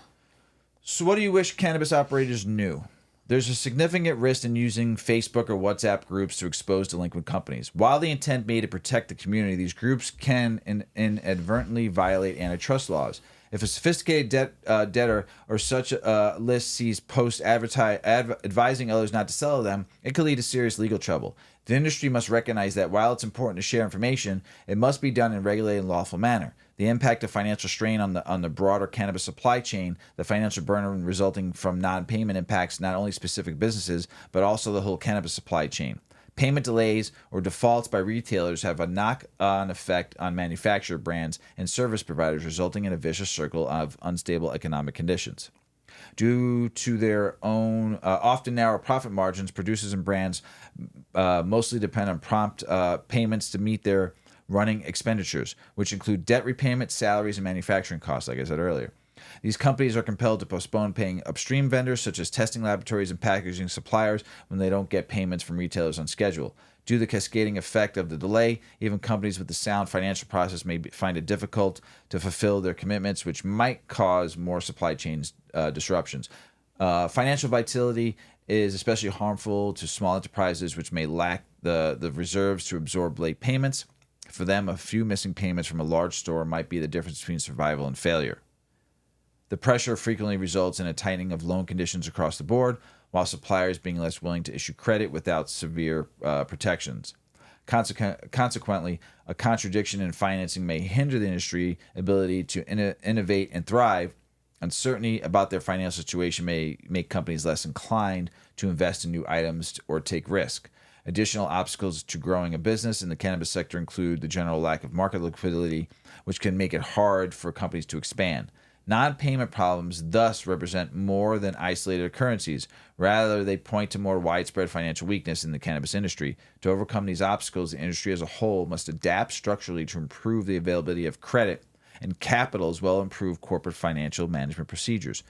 So what do you wish cannabis operators knew? There's a significant risk in using Facebook or WhatsApp groups to expose delinquent companies. While the intent may to protect the community, these groups can inadvertently violate antitrust laws. If a sophisticated debtor or such a list sees posts advising others not to sell to them, it could lead to serious legal trouble. The industry must recognize that while it's important to share information, it must be done in a regulated and lawful manner. The impact of financial strain on the broader cannabis supply chain, the financial burden resulting from non-payment impacts not only specific businesses, but also the whole cannabis supply chain. Payment delays or defaults by retailers have a knock-on effect on manufacturer brands and service providers, resulting in a vicious circle of unstable economic conditions. Due to their own often narrow profit margins, producers and brands mostly depend on prompt payments to meet their running expenditures, which include debt repayment, salaries, and manufacturing costs, like I said earlier. These companies are compelled to postpone paying upstream vendors such as testing laboratories and packaging suppliers when they don't get payments from retailers on schedule. Due to the cascading effect of the delay, even companies with a sound financial process may find it difficult to fulfill their commitments, which might cause more supply chain disruptions. Financial vitality is especially harmful to small enterprises which may lack the reserves to absorb late payments. For them, a few missing payments from a large store might be the difference between survival and failure. The pressure frequently results in a tightening of loan conditions across the board, while suppliers being less willing to issue credit without severe protections. Consequently, a contradiction in financing may hinder the industry's ability to innovate and thrive. Uncertainty about their financial situation may make companies less inclined to invest in new items or take risk. Additional obstacles to growing a business in the cannabis sector include the general lack of market liquidity, which can make it hard for companies to expand. Non-payment problems thus represent more than isolated occurrences. Rather, they point to more widespread financial weakness in the cannabis industry. To overcome these obstacles, the industry as a whole must adapt structurally to improve the availability of credit and capital, as well as improve corporate financial management procedures.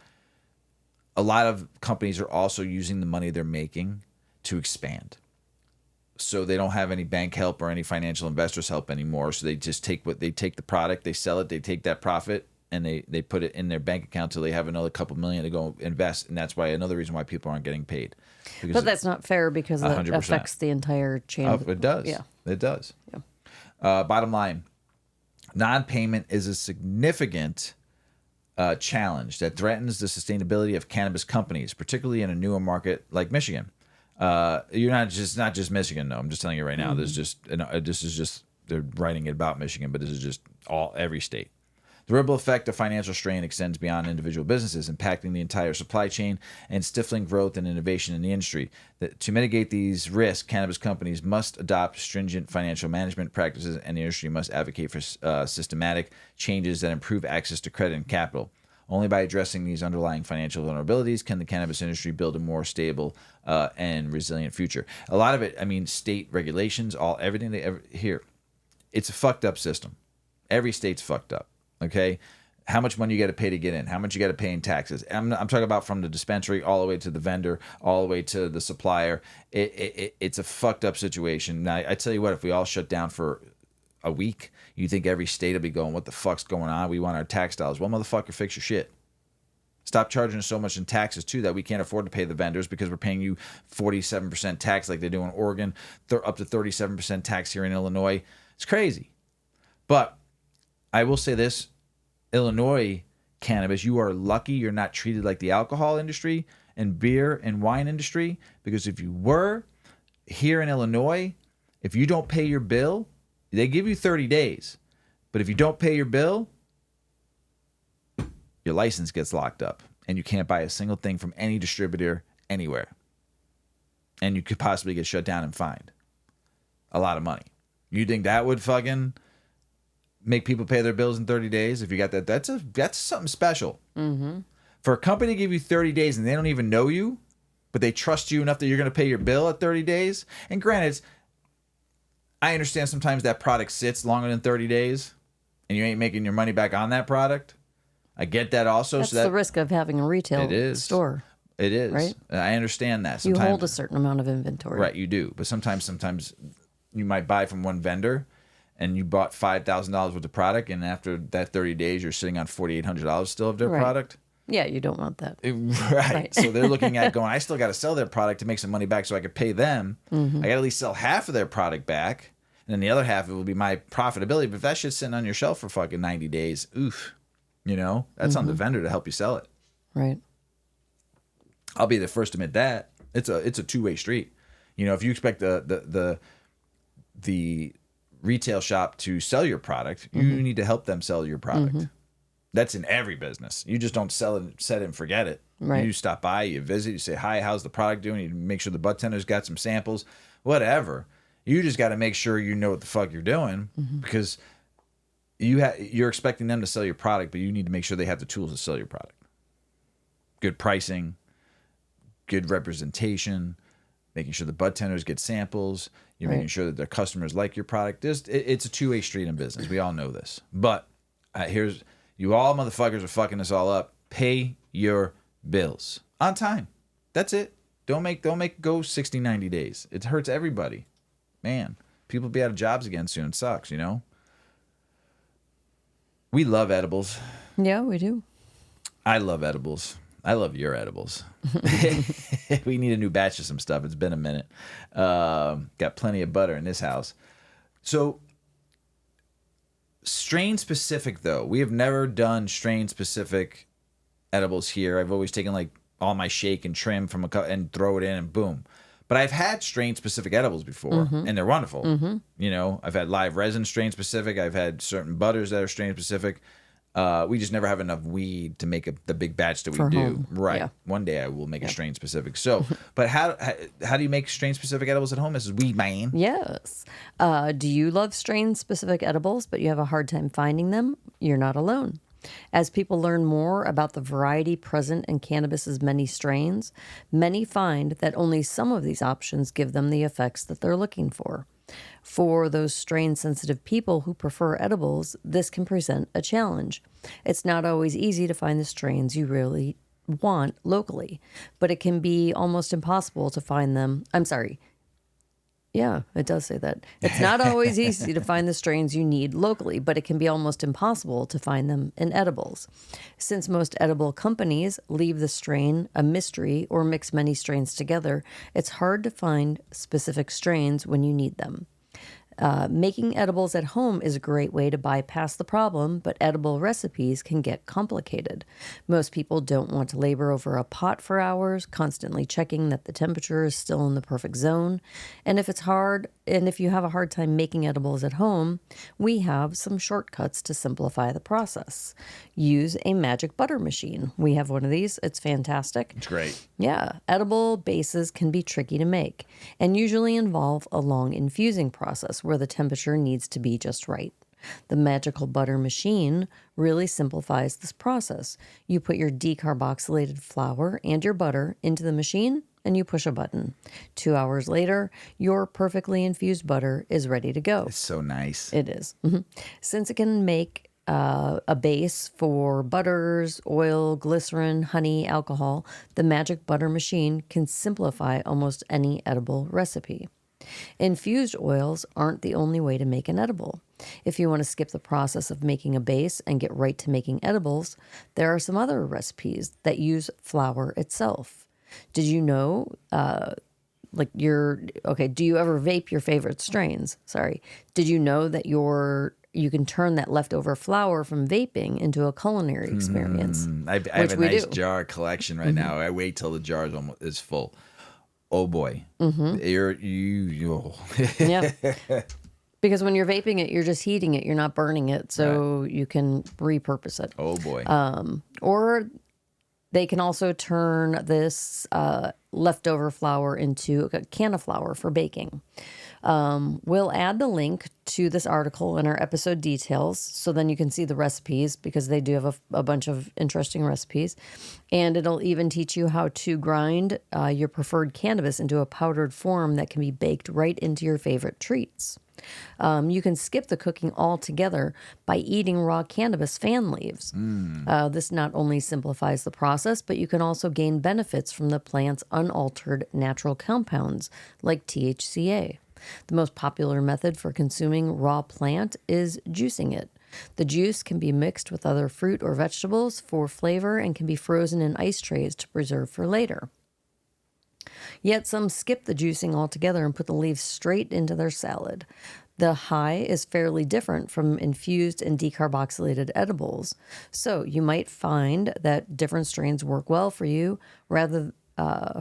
A lot of companies are also using the money they're making to expand. So they don't have any bank help or any financial investors help anymore. So they just take the product, they sell it, they take that profit, and they put it in their bank account till they have another couple million to go invest. And that's why another reason why people aren't getting paid. But that's not fair because 100%. It affects the entire chain. Oh, it does. Yeah. It does. Yeah. Bottom line, non-payment is a significant challenge that threatens the sustainability of cannabis companies, particularly in a newer market like Michigan. You're not just Michigan, though. I'm just telling you right now. Mm-hmm. This is just they're writing it about Michigan, but this is just every state. The ripple effect of financial strain extends beyond individual businesses, impacting the entire supply chain and stifling growth and innovation in the industry. To mitigate these risks, cannabis companies must adopt stringent financial management practices, and the industry must advocate for systematic changes that improve access to credit and capital. Only by addressing these underlying financial vulnerabilities can the cannabis industry build a more stable and resilient future. A lot of it, state regulations, everything they ever hear, it's a fucked up system. Every state's fucked up. Okay, how much money you got to pay to get in? How much you got to pay in taxes? I'm talking about from the dispensary all the way to the vendor, all the way to the supplier. It's a fucked up situation. Now, I tell you what, if we all shut down for a week, you think every state will be going, what the fuck's going on? We want our tax dollars. Well, motherfucker, fix your shit. Stop charging us so much in taxes, too, that we can't afford to pay the vendors because we're paying you 47% tax like they do in Oregon, up to 37% tax here in Illinois. It's crazy. But I will say this, Illinois cannabis, you are lucky you're not treated like the alcohol industry and beer and wine industry, because if you were here in Illinois, if you don't pay your bill, they give you 30 days. But if you don't pay your bill, your license gets locked up and you can't buy a single thing from any distributor anywhere. And you could possibly get shut down and fined a lot of money. You think that would fucking make people pay their bills in 30 days? If you got that, that's something special. Mm-hmm. For a company to give you 30 days and they don't even know you, but they trust you enough that you're going to pay your bill at 30 days. And granted, I understand sometimes that product sits longer than 30 days and you ain't making your money back on that product. I get that also. That's the risk of having a retail store. It is. Right? I understand that. Sometimes, you hold a certain amount of inventory. Right, you do. But sometimes you might buy from one vendor and you bought $5,000 worth of product, and after that 30 days, you're sitting on $4,800 still of their product. Yeah, you don't want that. Right. So they're looking at going, I still got to sell their product to make some money back so I could pay them. Mm-hmm. I got to at least sell half of their product back, and then the other half, it will be my profitability. But if that shit's sitting on your shelf for fucking 90 days, oof, that's on the vendor to help you sell it. Right. I'll be the first to admit that. It's a two-way street. If you expect the retail shop to sell your product, you need to help them sell your product. Mm-hmm. That's in every business. You just don't sell it, set it and forget it. Right. You stop by, you visit, you say, hi, how's the product doing? You make sure the bud tender's got some samples, whatever. You just got to make sure you know what the fuck you're doing, because you're expecting them to sell your product, but you need to make sure they have the tools to sell your product. Good pricing, good representation, making sure the bud tenders get samples. You're making sure that their customers like your product. It's a two-way street in business. We all know this. But here's You all motherfuckers are fucking us all up. Pay your bills on time. That's it. Don't make it go 60, 90 days. It hurts everybody. Man, people be out of jobs again soon. It sucks, you know? We love edibles. Yeah, we do. I love edibles. I love your edibles. We need a new batch of some stuff. It's been a minute. Got plenty of butter in this house. So, strain specific, though. We have never done strain specific edibles here. I've always taken like all my shake and trim from a cup and throw it in and boom. But I've had strain specific edibles before, and they're wonderful. You know, I've had live resin strain specific. I've had certain butters that are strain specific. We just never have enough weed to make the big batch that we do. Home. Right. Yeah. One day I will make a strain specific. So, but how do you make strain specific edibles at home? Mrs Weedman. Yes. Do you love strain specific edibles, but you have a hard time finding them? You're not alone. As people learn more about the variety present in cannabis's many strains, many find that only some of these options give them the effects that they're looking for. For those strain-sensitive people who prefer edibles, this can present a challenge. It's not always easy to find the strains you really want locally, but it can be almost impossible to find them. Yeah, it does say that. It's not always easy to find the strains you need locally, but it can be almost impossible to find them in edibles. Since most edible companies leave the strain a mystery or mix many strains together, it's hard to find specific strains when you need them. Making edibles at home is a great way to bypass the problem, but edible recipes can get complicated. Most people don't want to labor over a pot for hours, constantly checking that the temperature is still in the perfect zone. And if you have a hard time making edibles at home, we have some shortcuts to simplify the process. Use a magic butter machine. We have one of these. It's fantastic. It's great. Yeah, edible bases can be tricky to make and usually involve a long infusing process where the temperature needs to be just right. The magical butter machine really simplifies this process. You put your decarboxylated flour and your butter into the machine and you push a button. 2 hours later, your perfectly infused butter is ready to go. It's so nice. It is. Since it can make a base for butters, oil, glycerin, honey, alcohol, the magic butter machine can simplify almost any edible recipe. Infused oils aren't the only way to make an edible. If you want to skip the process of making a base and get right to making edibles, there are some other recipes that use flour itself. Did you know, do you ever vape your favorite strains? Sorry. Did you know that you can turn that leftover flour from vaping into a culinary experience? I have a nice jar collection right now. I wait till the jar is full. Oh boy, Yeah, because when you're vaping it, you're just heating it. You're not burning it, so you can repurpose it. Oh boy. Or they can also turn this leftover flour into a can of flour for baking. We'll add the link to this article in our episode details, so then you can see the recipes, because they do have a bunch of interesting recipes. And it'll even teach you how to grind your preferred cannabis into a powdered form that can be baked right into your favorite treats. You can skip the cooking altogether by eating raw cannabis fan leaves. This not only simplifies the process, but you can also gain benefits from the plant's unaltered natural compounds like THCA. The most popular method for consuming raw plant is juicing it. The juice can be mixed with other fruit or vegetables for flavor and can be frozen in ice trays to preserve for later. Yet some skip the juicing altogether and put the leaves straight into their salad. The high is fairly different from infused and decarboxylated edibles, so you might find that different strains work well for you,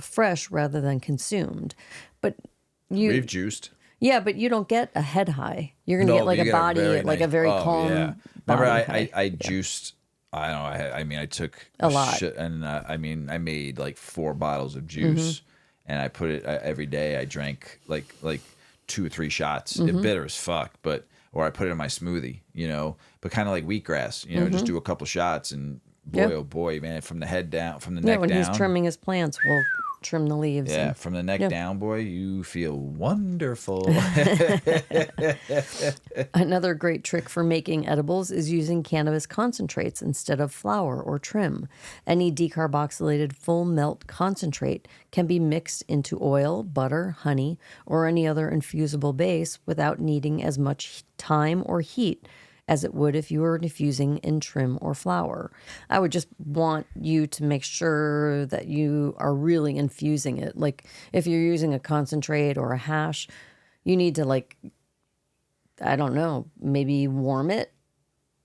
fresh rather than consumed. But we've juiced. Yeah, but you don't get a head high. You're gonna get like a body, like a very calm. Yeah. Remember, I juiced. I don't know. I took a lot, and I made like 4 bottles of juice, and I put it every day. I drank like 2 or 3 shots. It's bitter as fuck, or I put it in my smoothie, but kind of like wheatgrass, just do a couple shots, and boy, oh boy, man, from the head down, from the neck down. Yeah, when he's trimming his plants, well, trim the leaves. Yeah, from the neck down, boy, you feel wonderful. Another great trick for making edibles is using cannabis concentrates instead of flour or trim. Any decarboxylated full melt concentrate can be mixed into oil, butter, honey, or any other infusible base without needing as much time or heat as it would if you were infusing in trim or flour. I would just want you to make sure that you are really infusing it. Like if you're using a concentrate or a hash, you need to like, I don't know, maybe warm it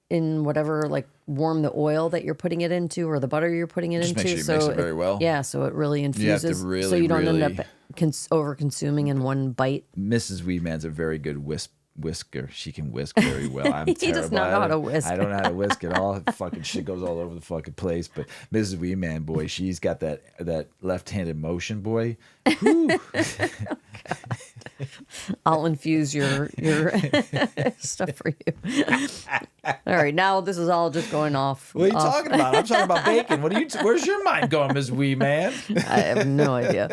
in whatever, like warm the oil that you're putting it into or the butter you're putting it into. Make sure you mix it very well. Yeah, so it really infuses. You have to really, so you don't really... end up over consuming in one bite. Mrs. Weedman's a very good whisker. She can whisk very well. I'm He terrible. does not know how to whisk. I don't know how to whisk at all. Fucking shit goes all over the fucking place. But Mrs. Weedman, boy, she's got that left-handed motion, boy. Whew. I'll infuse your stuff for you. All right, now this is all just going off. What are you talking about? I'm talking about bacon. Where's your mind going, Ms. Weedman? I have no idea.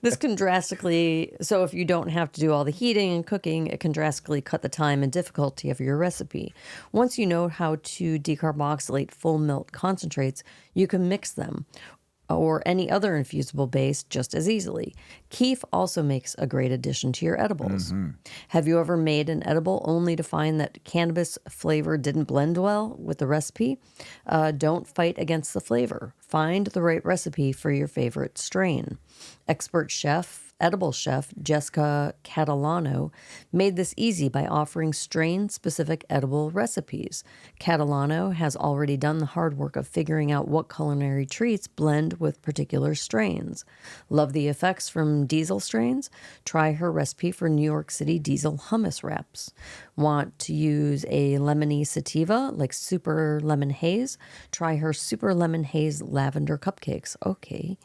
This can drastically, so if you don't have to do all the heating and cooking, it can drastically cut the time and difficulty of your recipe. Once you know how to decarboxylate full melt concentrates, you can mix them or any other infusible base just as easily. Keef also makes a great addition to your edibles. Have you ever made an edible only to find that cannabis flavor didn't blend well with the recipe? Don't fight against the flavor. Find the right recipe for your favorite strain. Edible chef Jessica Catalano made this easy by offering strain-specific edible recipes. Catalano has already done the hard work of figuring out what culinary treats blend with particular strains. Love the effects from diesel strains? Try her recipe for New York City diesel hummus wraps. Want to use a lemony sativa like Super Lemon Haze? Try her Super Lemon Haze lavender cupcakes. Okay.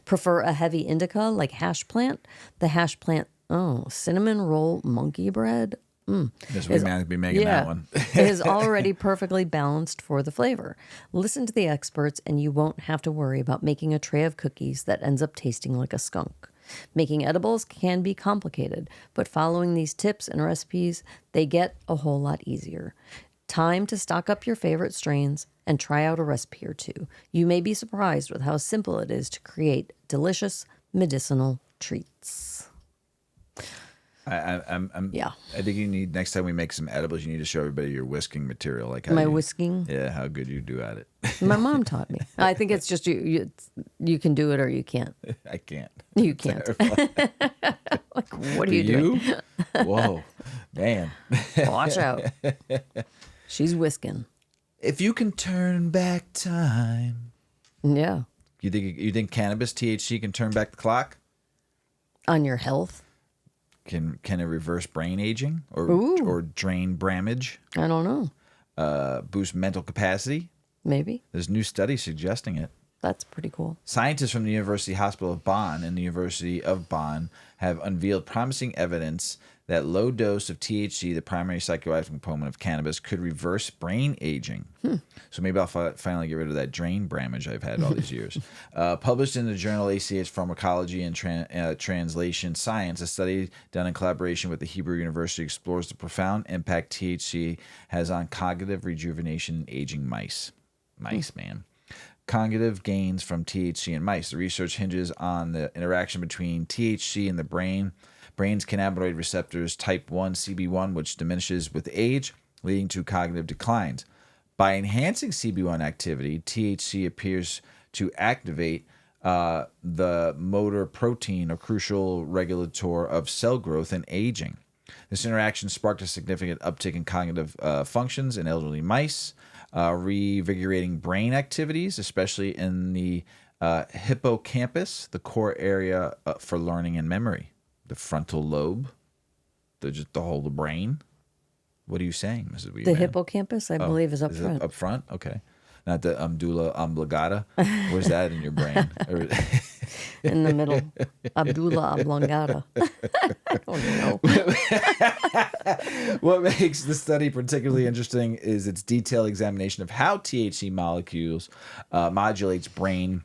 Prefer a heavy indica like hash plant? The hash plant, cinnamon roll monkey bread? This we might be making that one. It is already perfectly balanced for the flavor. Listen to the experts and you won't have to worry about making a tray of cookies that ends up tasting like a skunk. Making edibles can be complicated, but following these tips and recipes, they get a whole lot easier. Time to stock up your favorite strains and try out a recipe or two. You may be surprised with how simple it is to create delicious medicinal treats. I think you need, next time we make some edibles, you need to show everybody your whisking material. Like My whisking? Yeah, how good you do at it. My mom taught me. I think it's just you can do it or you can't. I can't. You can't. Like, what are you doing? Whoa, man. Watch out. She's whisking. If you can turn back time. Yeah. You think cannabis THC can turn back the clock? On your health? Can it reverse brain aging or drain bramage? I don't know. Boost mental capacity? Maybe. There's new studies suggesting it. That's pretty cool. Scientists from the University Hospital of Bonn and the University of Bonn have unveiled promising evidence that low dose of THC, the primary psychoactive component of cannabis, could reverse brain aging. So maybe I'll finally get rid of that drain bramage I've had all these years. Published in the journal ACH Pharmacology and Translation Science, a study done in collaboration with the Hebrew University explores the profound impact THC has on cognitive rejuvenation in aging mice. Man. Cognitive gains from THC in mice. The research hinges on the interaction between THC and the brain's cannabinoid receptors type 1 CB1, which diminishes with age, leading to cognitive declines. By enhancing CB1 activity, THC appears to activate the motor protein, a crucial regulator of cell growth and aging. This interaction sparked a significant uptick in cognitive functions in elderly mice, revigorating brain activities, especially in the hippocampus, the core area for learning and memory. The frontal lobe, the whole the brain. What are you saying, Mrs. Weedman? The hippocampus, I believe, is up front. Up front? Okay. Not the medulla oblongata. Where's that in your brain? In the middle. Medulla oblongata. I don't know. What makes the study particularly interesting is its detailed examination of how THC molecules modulates brain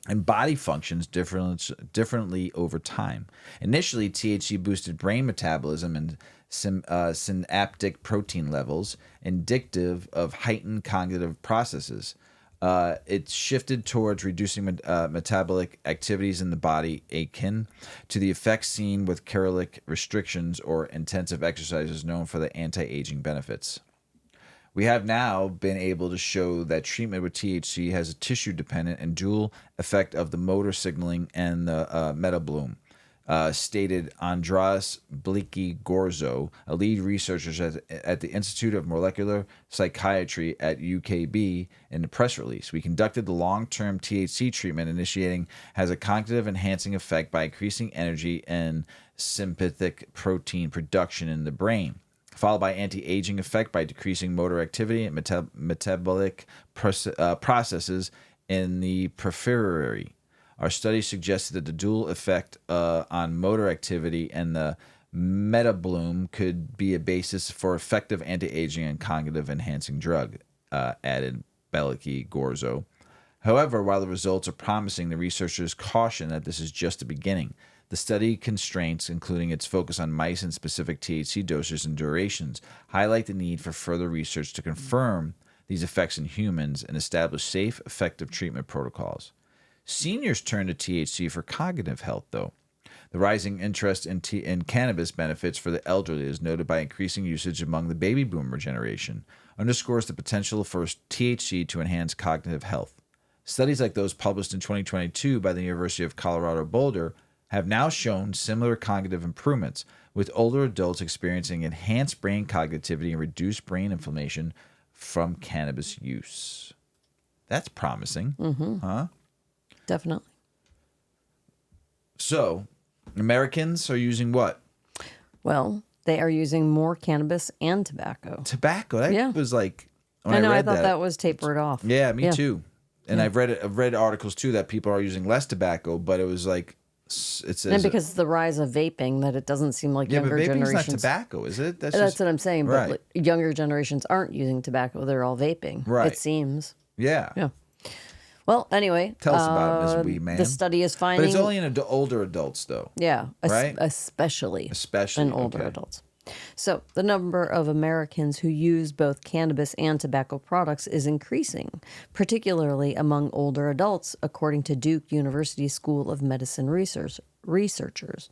and body functions differently over time. Initially, THC boosted brain metabolism and synaptic protein levels, indicative of heightened cognitive processes. It shifted towards reducing metabolic activities in the body, akin to the effects seen with caloric restrictions or intensive exercises known for the anti-aging benefits. We have now been able to show that treatment with THC has a tissue-dependent and dual effect of the motor signaling and the metabloom, stated Andras Blicky-Gorzo, a lead researcher at the Institute of Molecular Psychiatry at UKB, in the press release. We conducted the long-term THC treatment initiating has a cognitive enhancing effect by increasing energy and sympathetic protein production in the brain, followed by anti-aging effect by decreasing motor activity and metabolic processes in the periphery. Our study suggested that the dual effect on motor activity and the metabloom could be a basis for effective anti-aging and cognitive enhancing drug, added Belicky-Gorzo. However, while the results are promising, the researchers caution that this is just the beginning. The study constraints, including its focus on mice and specific THC doses and durations, highlight the need for further research to confirm these effects in humans and establish safe, effective treatment protocols. Seniors turn to THC for cognitive health, though. The rising interest in cannabis benefits for the elderly, as noted by increasing usage among the baby boomer generation, underscores the potential for THC to enhance cognitive health. Studies like those published in 2022 by the University of Colorado Boulder have now shown similar cognitive improvements, with older adults experiencing enhanced brain cognitivity and reduced brain inflammation from cannabis use. That's promising, huh? Definitely. So, Americans are using what? Well, they are using more cannabis and tobacco. Tobacco. That was like, when I know. read I thought that was tapered off. Yeah, me too. And I've read articles too that people are using less tobacco, but it was like it says. And because of the rise of vaping, that it doesn't seem like younger but vaping's generations. not tobacco, is it? That's what I'm saying. Right. But like, younger generations aren't using tobacco; they're all vaping. Right. It seems. Yeah. Yeah. Well, anyway, Tell us about it, Ms. Weedman. The study is finding, but it's only in older adults, though. Yeah, right? especially in older adults. So the number of Americans who use both cannabis and tobacco products is increasing, particularly among older adults, according to Duke University School of Medicine researchers.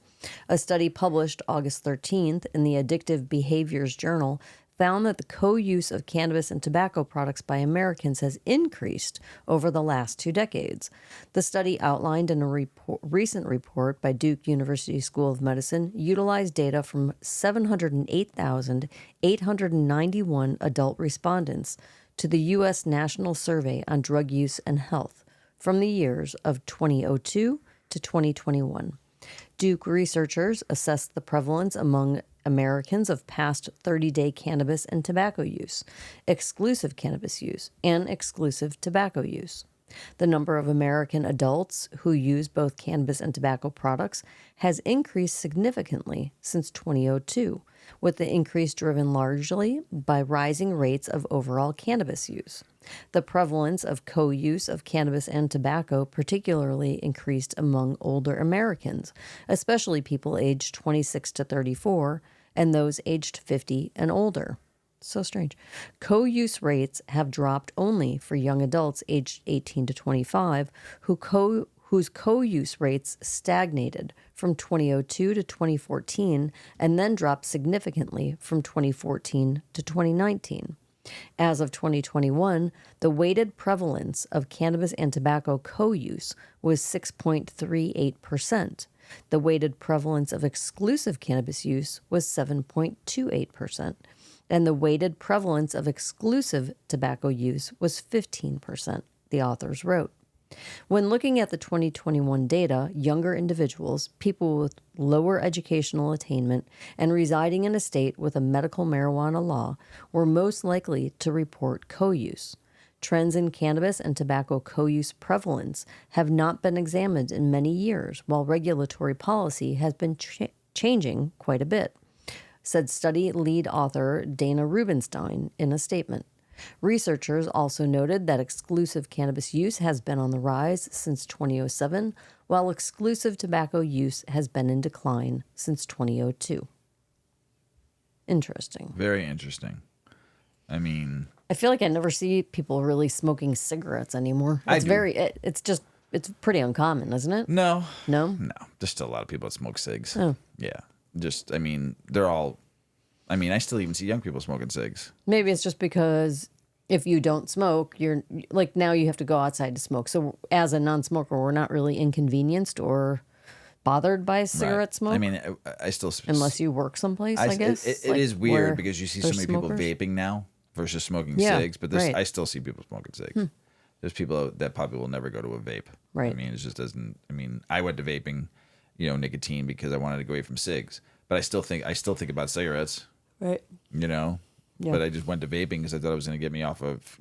A study published August 13th in the Addictive Behaviors Journal found that the co-use of cannabis and tobacco products by Americans has increased over the last 2 decades. The study, outlined in a recent report by Duke University School of Medicine, utilized data from 708,891 adult respondents to the U.S. National Survey on Drug Use and Health from the years of 2002 to 2021. Duke researchers assessed the prevalence among Americans of past 30-day cannabis and tobacco use, exclusive cannabis use, and exclusive tobacco use. The number of American adults who use both cannabis and tobacco products has increased significantly since 2002, with the increase driven largely by rising rates of overall cannabis use. The prevalence of co-use of cannabis and tobacco particularly increased among older Americans, especially people aged 26 to 34 and those aged 50 and older. So strange. Co-use rates have dropped only for young adults aged 18 to 25 whose co-use rates stagnated from 2002 to 2014 and then dropped significantly from 2014 to 2019. As of 2021, the weighted prevalence of cannabis and tobacco co-use was 6.38%. The weighted prevalence of exclusive cannabis use was 7.28%, and the weighted prevalence of exclusive tobacco use was 15%, the authors wrote. When looking at the 2021 data, younger individuals, people with lower educational attainment, and residing in a state with a medical marijuana law were most likely to report co-use. Trends in cannabis and tobacco co-use prevalence have not been examined in many years, while regulatory policy has been changing quite a bit, said study lead author Dana Rubenstein in a statement. Researchers also noted that exclusive cannabis use has been on the rise since 2007, while exclusive tobacco use has been in decline since 2002. Interesting. Very interesting. I mean, I feel like I never see people really smoking cigarettes anymore. It's pretty uncommon, isn't it? No. No? No. There's still a lot of people that smoke cigs. Oh. Yeah. Just, I mean, they're all, I mean, I still even see young people smoking cigs. Maybe it's just because if you don't smoke, you're like now you have to go outside to smoke. So as a non-smoker, we're not really inconvenienced or bothered by cigarette smoke. I mean, I still... Unless you work someplace, I guess. It is weird because you see so many people vaping now versus smoking cigs. But I still see people smoking cigs. There's people that probably will never go to a vape. Right. I mean, it just doesn't... I mean, I went to vaping, nicotine because I wanted to go away from cigs. But I still think about cigarettes. Right. Yeah. But I just went to vaping because I thought it was going to get me off of,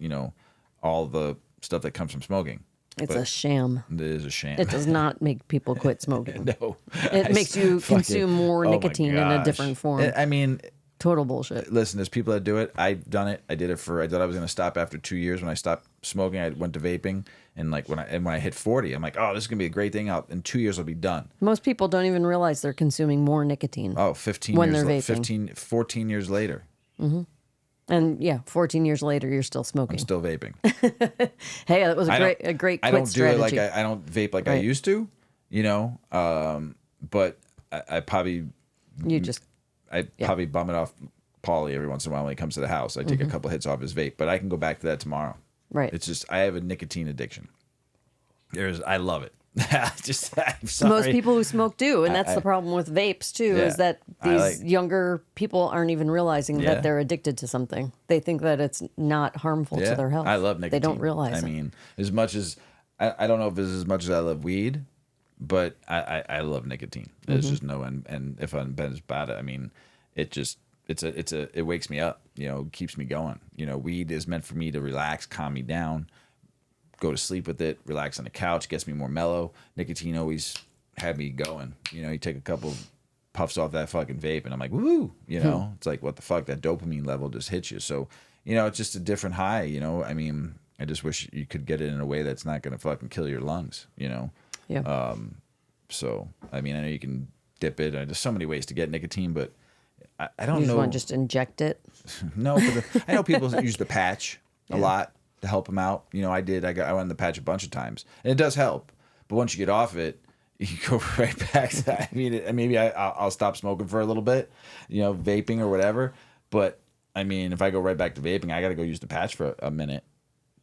all the stuff that comes from smoking. It's a sham. It is a sham. It does not make people quit smoking. No. It makes you consume more nicotine in a different form. I mean... Total bullshit. Listen, there's people that do it. I've done it. I thought I was going to stop after 2 years. When I stopped smoking, I went to vaping. And when I hit 40, I'm like, oh, this is going to be a great thing. In 2 years, I'll be done. Most people don't even realize they're consuming more nicotine. Oh, 15 when years they're vaping. 14 years later. Mm-hmm. And 14 years later, you're still smoking. I'm still vaping. Hey, that was a great quit I don't strategy. do it like I don't vape like I used to, but I probably probably bum it off Paulie every once in a while when he comes to the house. I take a couple hits off his vape, but I can go back to that tomorrow. Right. It's just I have a nicotine addiction. I love it. I'm sorry. Most people who smoke do, and that's the problem with vapes too. Is that these younger people aren't even realizing that they're addicted to something. They think that it's not harmful to their health. I love nicotine. They don't realize. I mean, as much as I don't know if it's as much as I love weed, but I love nicotine. There's just no and if I'm bad about it, I mean, it wakes me up. Keeps me going. Weed is meant for me to relax, calm me down. Go to sleep with it, relax on the couch, gets me more mellow. Nicotine always had me going. You take a couple puffs off that fucking vape, and I'm like, woo! It's like, what the fuck? That dopamine level just hits you. So, it's just a different high. I mean, I just wish you could get it in a way that's not going to fucking kill your lungs. Yeah. So, I mean, I know you can dip it. There's so many ways to get nicotine, but I don't know. You just want to just inject it? No, but I know people use the patch a lot to help them out. I did. I went on the patch a bunch of times, and it does help. But once you get off it, you go right back to that. I mean, maybe I'll stop smoking for a little bit, vaping or whatever. But I mean, if I go right back to vaping, I got to go use the patch for a minute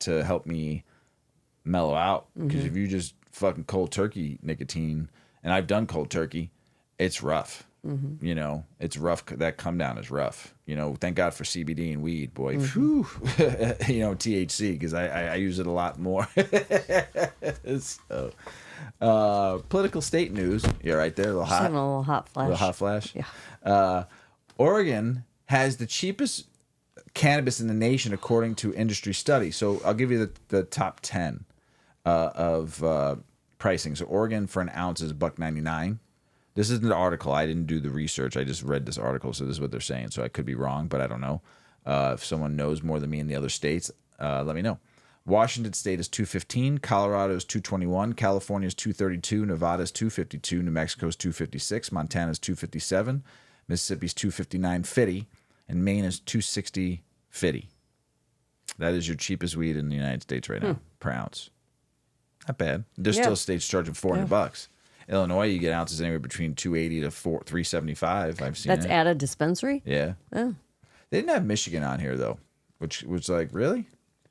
to help me mellow out. Because if you just fucking cold turkey nicotine, and I've done cold turkey, it's rough. It's rough. That come down is rough. Thank God for CBD and weed, boy. Whew. THC, because I use it a lot more. So, political state news. You're right there. A little hot. A little hot flash. A little hot flash. Yeah. Oregon has the cheapest cannabis in the nation, according to industry study. So I'll give you the top 10 of pricing. So Oregon for an ounce is $1.99. This isn't an article. I didn't do the research. I just read this article, so this is what they're saying. So I could be wrong, but I don't know. If someone knows more than me in the other states, let me know. Washington State is $2.15. Colorado is $2.21. California is $2.32. Nevada is $2.52. New Mexico is $2.56. Montana is $2.57. Mississippi is $2.59.50. And Maine is $2.60.50. That is your cheapest weed in the United States right now per ounce. Not bad. There's still states charging $400. Illinois, you get ounces anywhere between $2.80 to $3.75. I've seen That's it. at a dispensary? Yeah. Oh. They didn't have Michigan on here, though, which was like, really?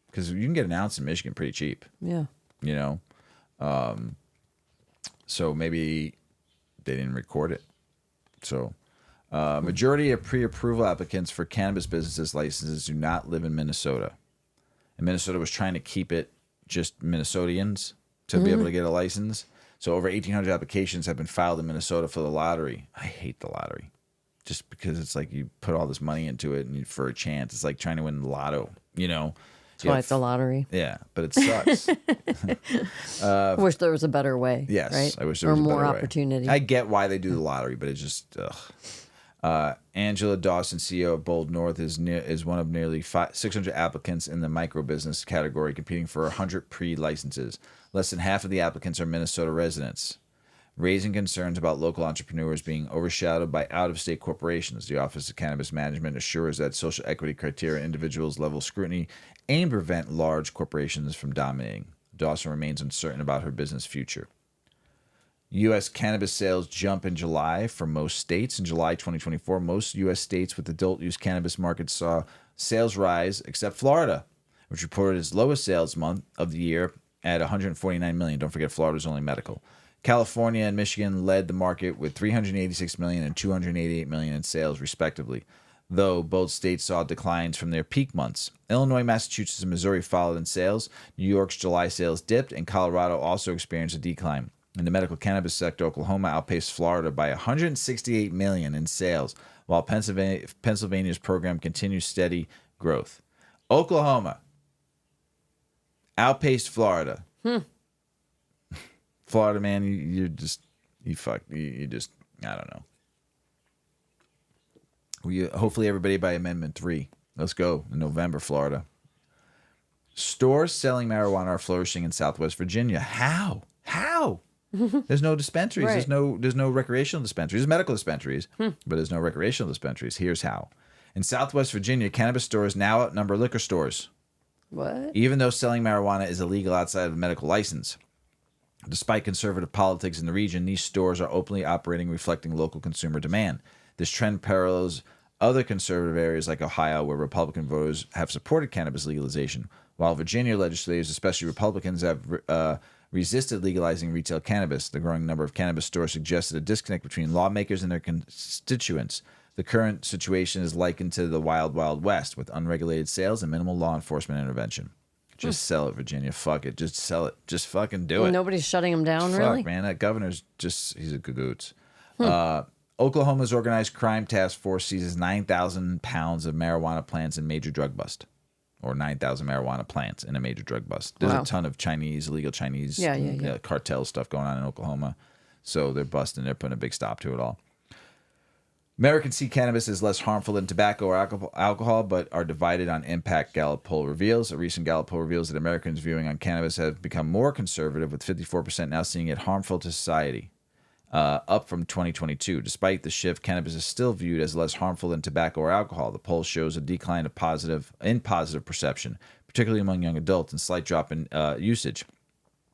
Because you can get an ounce in Michigan pretty cheap. Yeah. So maybe they didn't record it. So majority of pre-approval applicants for cannabis businesses licenses do not live in Minnesota. And Minnesota was trying to keep it just Minnesotians to be able to get a license. So over 1,800 applications have been filed in Minnesota for the lottery. I hate the lottery, just because it's like you put all this money into it and for a chance. It's like trying to win the lotto, That's why it's a lottery. Yeah, but it sucks. I wish there was a better way. Yes, right? I wish there was a more better way. opportunity. I get why they do the lottery, but it's just, ugh. Angela Dawson, CEO of Bold North, is one of nearly 600 applicants in the micro-business category, competing for 100 pre-licenses. Less than half of the applicants are Minnesota residents, raising concerns about local entrepreneurs being overshadowed by out-of-state corporations. The Office of Cannabis Management assures that social equity criteria individuals level scrutiny aim to prevent large corporations from dominating. Dawson remains uncertain about her business future. U.S. cannabis sales jump in July for most states. In July 2024, most U.S. states with adult-use cannabis markets saw sales rise, except Florida, which reported its lowest sales month of the year at $149 million. Don't forget, Florida's only medical. California and Michigan led the market with $386 million and $288 million in sales, respectively, though both states saw declines from their peak months. Illinois, Massachusetts, and Missouri followed in sales. New York's July sales dipped, and Colorado also experienced a decline. In the medical cannabis sector, Oklahoma outpaced Florida by $168 million in sales, while Pennsylvania's program continues steady growth. Oklahoma outpaced Florida. Florida, man, you just I don't know. Hopefully everybody by Amendment 3. Let's go in November, Florida. Stores selling marijuana are flourishing in Southwest Virginia. How? There's no dispensaries. Right. There's no recreational dispensaries. There's medical dispensaries, but there's no recreational dispensaries. Here's how. In Southwest Virginia, cannabis stores now outnumber liquor stores. What? Even though selling marijuana is illegal outside of a medical license. Despite conservative politics in the region, these stores are openly operating, reflecting local consumer demand. This trend parallels other conservative areas like Ohio, where Republican voters have supported cannabis legalization, while Virginia legislators, especially Republicans, have resisted legalizing retail cannabis. The growing number of cannabis stores suggested a disconnect between lawmakers and their constituents. The current situation is likened to the Wild Wild West, with unregulated sales and minimal law enforcement intervention. Just sell it, Virginia. Fuck it. Just sell it. Just fucking do it. Nobody's shutting them down, Fuck, really? man. That governor's he's a cagoots. Oklahoma's organized crime task force seizes 9,000 pounds of marijuana plants in major drug bust. Or 9,000 marijuana plants in a major drug bust. There's a ton of illegal Chinese cartel stuff going on in Oklahoma. So they're busting. They're putting a big stop to it all. Americans see cannabis as less harmful than tobacco or alcohol, but are divided on impact, Gallup poll reveals. A recent Gallup poll reveals that Americans viewing on cannabis have become more conservative, with 54% now seeing it harmful to society, up from 2022. Despite the shift, cannabis is still viewed as less harmful than tobacco or alcohol. The poll shows a decline of positive perception, particularly among young adults, and slight drop in usage,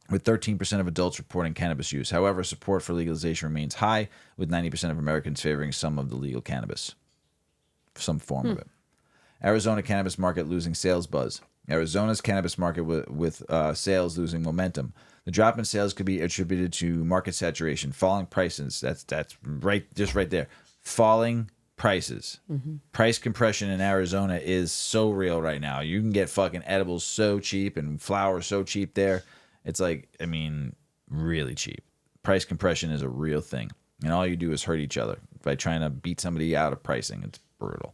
with 13% of adults reporting cannabis use. However, support for legalization remains high, with 90% of Americans favoring some of the legal cannabis, some form of it. Arizona cannabis market losing sales buzz. Arizona's cannabis market with sales losing momentum. The drop in sales could be attributed to market saturation, falling prices. That's right, just right there. Falling prices. Price compression in Arizona is so real right now. You can get fucking edibles so cheap and flour so cheap there. It's like, I mean, really cheap. Price compression is a real thing. And all you do is hurt each other by trying to beat somebody out of pricing. It's brutal.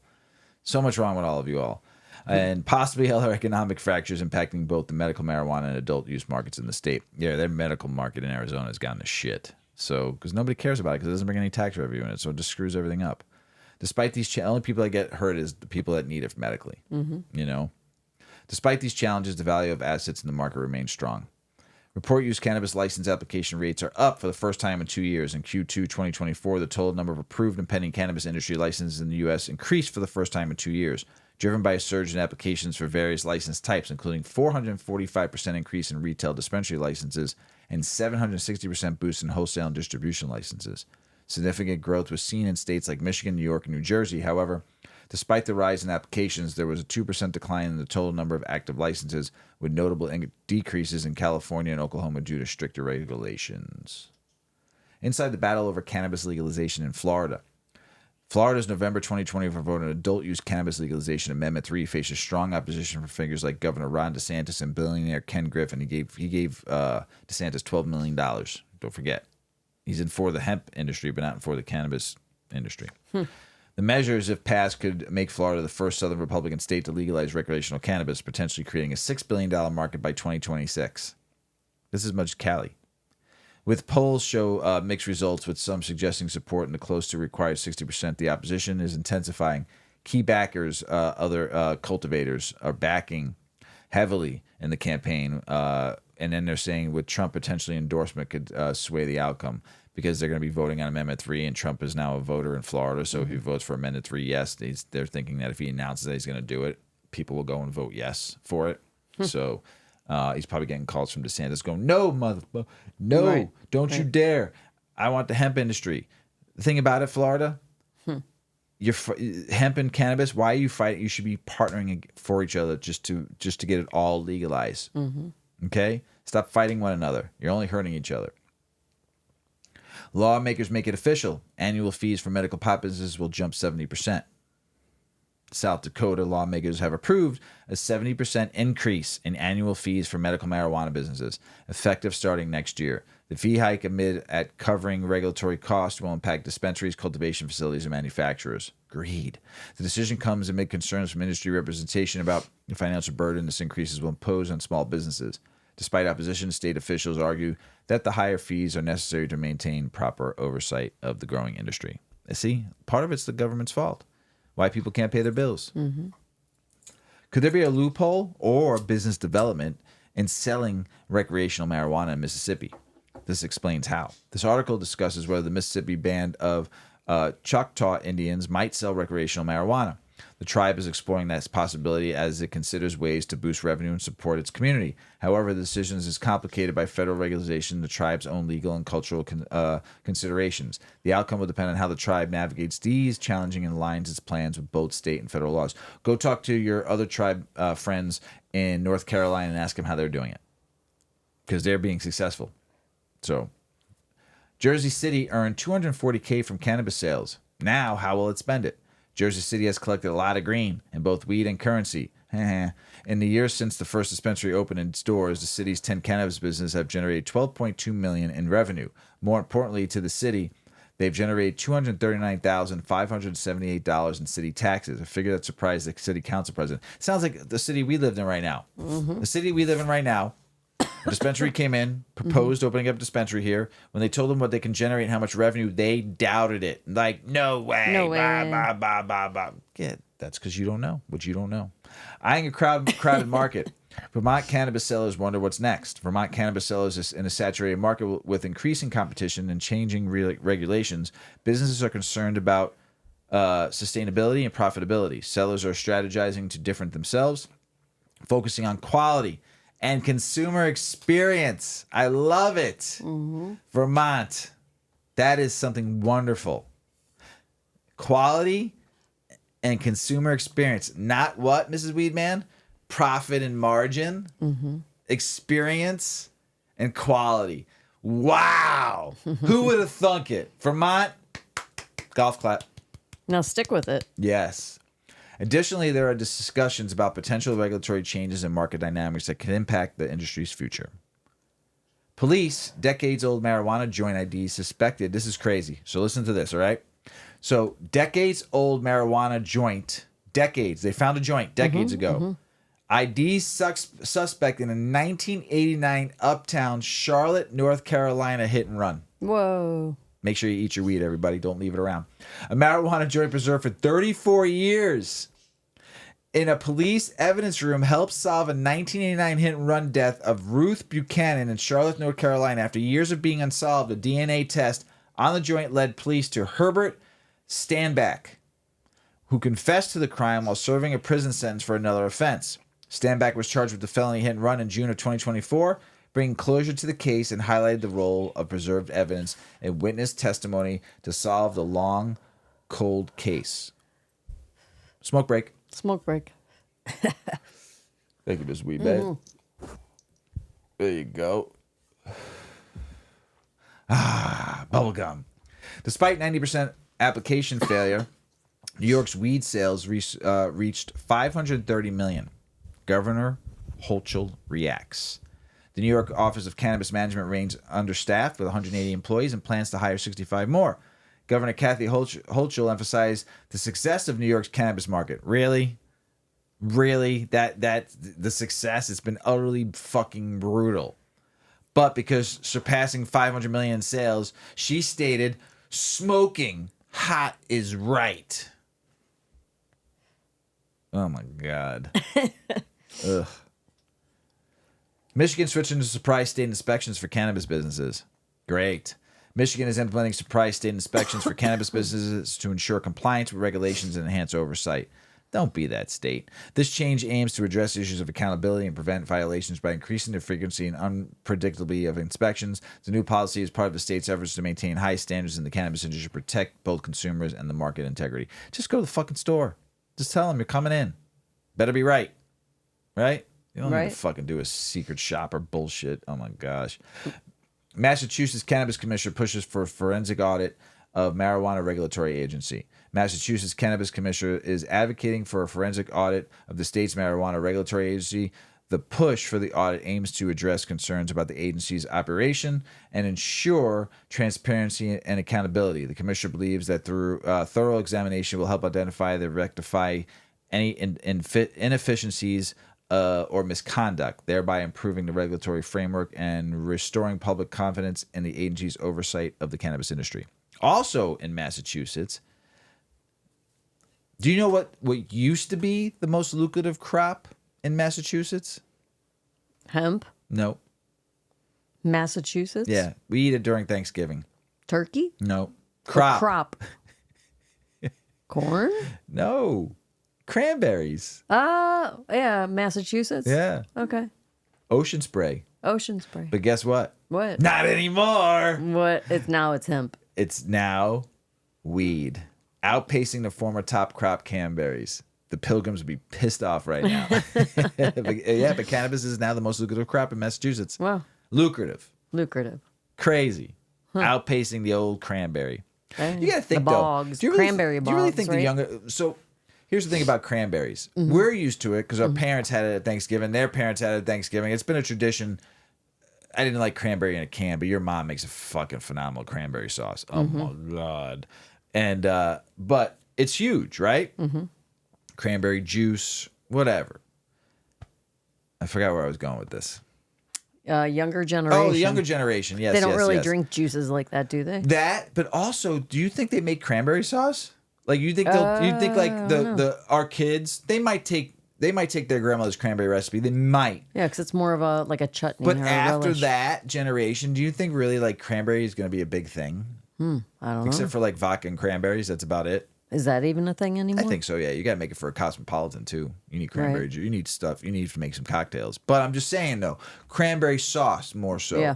So much wrong with all of you all. And possibly other economic fractures impacting both the medical marijuana and adult use markets in the state. Yeah, their medical market in Arizona has gotten to shit. So, because nobody cares about it, because it doesn't bring any tax revenue in it. So it just screws everything up. Despite these only people that get hurt is the people that need it medically. You know? Despite these challenges, the value of assets in the market remains strong. Report use cannabis license application rates are up for the first time in 2 years. In Q2 2024, the total number of approved and pending cannabis industry licenses in the U.S. increased for the first time in 2 years, driven by a surge in applications for various license types, including 445% increase in retail dispensary licenses and 760% boost in wholesale and distribution licenses. Significant growth was seen in states like Michigan, New York, and New Jersey. However, despite the rise in applications, there was a 2% decline in the total number of active licenses, with notable decreases in California and Oklahoma due to stricter regulations. Inside the battle over cannabis legalization in Florida. Florida's November 2024 vote on adult-use cannabis legalization Amendment 3 faces strong opposition from figures like Governor Ron DeSantis and billionaire Ken Griffin. He gave DeSantis $12 million. Don't forget. He's in for the hemp industry, but not for the cannabis industry. The measures, if passed, could make Florida the first Southern Republican state to legalize recreational cannabis, potentially creating a $6 billion market by 2026. This is much Cali. With polls show mixed results, with some suggesting support in the close to required 60%. The opposition is intensifying. Key backers, other cultivators, are backing heavily in the campaign. And then they're saying with Trump potentially endorsement could sway the outcome because they're going to be voting on Amendment 3, and Trump is now a voter in Florida. So if he votes for Amendment 3, yes, they're thinking that if he announces that he's going to do it, people will go and vote yes for it. So he's probably getting calls from DeSantis going, no, motherfucker, no, don't you dare. I want the hemp industry. The thing about it, Florida, you're hemp and cannabis. Why are you fighting? You should be partnering for each other just to get it all legalized. Okay? Stop fighting one another. You're only hurting each other. Lawmakers make it official. Annual fees for medical pot businesses will jump 70%. South Dakota lawmakers have approved a 70% increase in annual fees for medical marijuana businesses, effective starting next year. The fee hike amid at covering regulatory costs will impact dispensaries, cultivation facilities, and manufacturers. Greed. The decision comes amid concerns from industry representation about the financial burden this increases will impose on small businesses. Despite opposition, state officials argue that the higher fees are necessary to maintain proper oversight of the growing industry. See, part of it's the government's fault. Why people can't pay their bills. Could there be a loophole or business development in selling recreational marijuana in Mississippi? This explains how. This article discusses whether the Mississippi band of Choctaw Indians might sell recreational marijuana. The tribe is exploring that possibility as it considers ways to boost revenue and support its community. However, the decision is complicated by federal regulation, the tribe's own legal and cultural considerations. The outcome will depend on how the tribe navigates these challenging and aligns its plans with both state and federal laws. Go talk to your other tribe friends in North Carolina and ask them how they're doing it, because they're being successful. So, Jersey City earned $240K from cannabis sales. Now, how will it spend it? Jersey City has collected a lot of green in both weed and currency. In the years since the first dispensary opened in stores, the city's 10 cannabis businesses have generated $12.2 million in revenue. More importantly to the city, they've generated $239,578 in city taxes, a figure that surprised the city council president. Sounds like the city we lived in right now. The city we live in right now. A dispensary came in, proposed opening up a dispensary here. When they told them what they can generate and how much revenue, they doubted it. Like, no way. No way. Bah, bah, bah, bah. Yeah, that's because you don't know what you don't know. Eyeing a crowded market, Vermont cannabis sellers wonder what's next. Vermont cannabis sellers is in a saturated market with increasing competition and changing regulations. Businesses are concerned about sustainability and profitability. Sellers are strategizing to different themselves, focusing on quality and consumer experience. I love it. Vermont. That is something wonderful. Quality and consumer experience. Not what, Mrs. Weedman? Profit and margin. Experience and quality. Wow. Who would have thunk it? Vermont, golf clap. Now stick with it. Yes. Additionally, there are discussions about potential regulatory changes and market dynamics that could impact the industry's future. Police, decades-old marijuana joint ID suspected. This is crazy. So listen to this, all right? So decades-old marijuana joint, decades. They found a joint decades ago. ID suspect in a 1989 uptown Charlotte, North Carolina hit and run. Whoa. Make sure you eat your weed, everybody. Don't leave it around. A marijuana joint preserved for 34 years in a police evidence room helped solve a 1989 hit-and-run death of Ruth Buchanan in Charlotte, North Carolina. After years of being unsolved, a DNA test on the joint led police to Herbert Stanback, who confessed to the crime while serving a prison sentence for another offense. Stanback was charged with the felony hit-and-run in June of 2024, bringing closure to the case and highlighted the role of preserved evidence and witness testimony to solve the long, cold case. Smoke break. Smoke break. Thank you, Ms. Weedman. There you go. Bubblegum. Despite 90% application failure, New York's weed sales reached 530 million. Governor Hochul reacts. The New York Office of Cannabis Management remains understaffed with 180 employees and plans to hire 65 more. Governor Kathy Hochul emphasized the success of New York's cannabis market. Really? That the success has been utterly fucking brutal. But because surpassing 500 million in sales, she stated, smoking hot is right. Oh, my God. Ugh. Michigan switching to surprise state inspections for cannabis businesses. Great. Michigan is implementing surprise state inspections for cannabis businesses to ensure compliance with regulations and enhance oversight. Don't be that state. This change aims to address issues of accountability and prevent violations by increasing the frequency and unpredictability of inspections. The new policy is part of the state's efforts to maintain high standards in the cannabis industry, protect both consumers and the market integrity. Just go to the fucking store. Just tell them you're coming in. Better be right. Right? You don't need to fucking do a secret shop or bullshit. Oh my gosh. Massachusetts Cannabis Commissioner pushes for forensic audit of marijuana regulatory agency. Massachusetts Cannabis Commissioner is advocating for a forensic audit of the state's marijuana regulatory agency. The push for the audit aims to address concerns about the agency's operation and ensure transparency and accountability. The commissioner believes that through thorough examination will help identify and rectify any inefficiencies or misconduct, thereby improving the regulatory framework and restoring public confidence in the agency's oversight of the cannabis industry. Also in Massachusetts, do you know what used to be the most lucrative crop in Massachusetts? Hemp? No. Massachusetts? Yeah, we eat it during Thanksgiving. Turkey? No. Crop. Crop. Corn? No. Cranberries. Yeah, Massachusetts? Yeah. Okay. Ocean spray. Ocean spray. But guess what? What? Not anymore. What? It's hemp. It's now weed, outpacing the former top crop cranberries. The Pilgrims would be pissed off right now. but cannabis is now the most lucrative crop in Massachusetts. Wow. Lucrative. Crazy. Outpacing the old cranberry. Okay. You got to think, the bogs, though. cranberry bogs, do you really think right? the younger... So here's the thing about cranberries. We're used to it because our parents had it at Thanksgiving. Their parents had it at Thanksgiving. It's been a tradition. I didn't like cranberry in a can, but your mom makes a fucking phenomenal cranberry sauce. Oh, my God. And, but it's huge, right? Cranberry juice, whatever. I forgot where I was going with this. Younger generation. Oh, the younger generation. Yes, they don't really yes. drink juices like that, do they? That, but also, do you think they make cranberry sauce? Like you think they'll? You think like our kids? They might take their grandmother's cranberry recipe. They might. Yeah, because it's more of a chutney. But or after relish. that generation, do you think really like cranberry is going to be a big thing? I don't know. Except for like vodka and cranberries, that's about it. Is that even a thing anymore? I think so. Yeah, you got to make it for a cosmopolitan too. You need cranberry juice. You need stuff. You need to make some cocktails. But I'm just saying though, cranberry sauce more so. Yeah.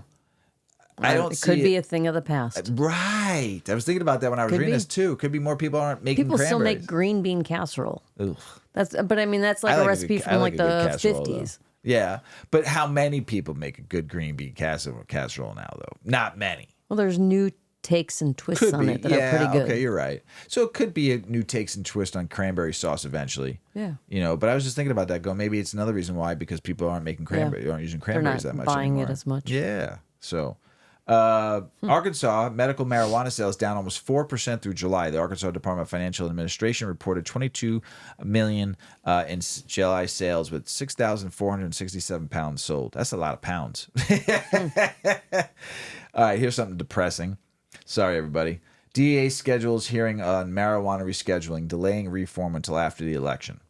I don't. It could be a thing of the past. Right. I was thinking about that when I was reading this too. Could be more people aren't making People cranberries. still make green bean casserole. Ugh. But I mean that's like a recipe from like the 50s. Yeah, but how many people make a good green bean casserole now though? Not many. Well, there's new takes and twists on it that are pretty good. Okay, you're right. So it could be a new takes and twist on cranberry sauce eventually. Yeah. You know, but I was just thinking about that. Maybe it's another reason why, because people aren't making cranberry, aren't using cranberries that much buying anymore. it as much. Yeah. So, Arkansas medical marijuana sales down almost 4% through July. The Arkansas Department of Financial Administration reported 22 million in July sales with 6,467 pounds sold. That's a lot of pounds. All right, here's something depressing. Sorry, everybody. DEA schedules hearing on marijuana rescheduling, delaying reform until after the election.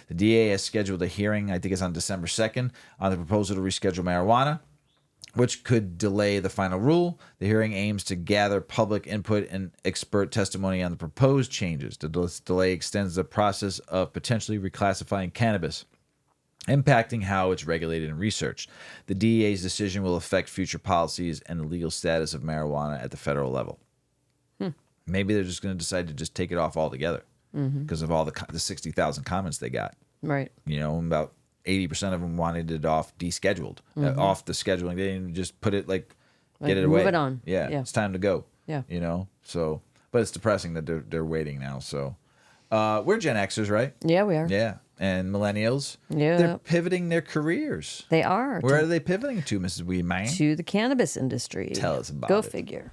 The DEA has scheduled a hearing, I think it's on December 2nd, on the proposal to reschedule marijuana, which could delay the final rule. The hearing aims to gather public input and expert testimony on the proposed changes. The delay extends the process of potentially reclassifying cannabis, impacting how it's regulated and researched. The DEA's decision will affect future policies and the legal status of marijuana at the federal level. Maybe they're just going to decide to just take it off altogether because of all the 60,000 comments they got. Right. You know, about 80% of them wanted it off descheduled, off the scheduling. They didn't just put it like get it away. Move it on. Yeah, it's time to go. Yeah. You know, so, but it's depressing that they're waiting now. So, we're Gen Xers, right? Yeah, we are. Yeah. And millennials, Yeah. they're pivoting their careers. They are. Where are they pivoting to, Mrs. Weedman? To the cannabis industry. Tell us about Go it. figure.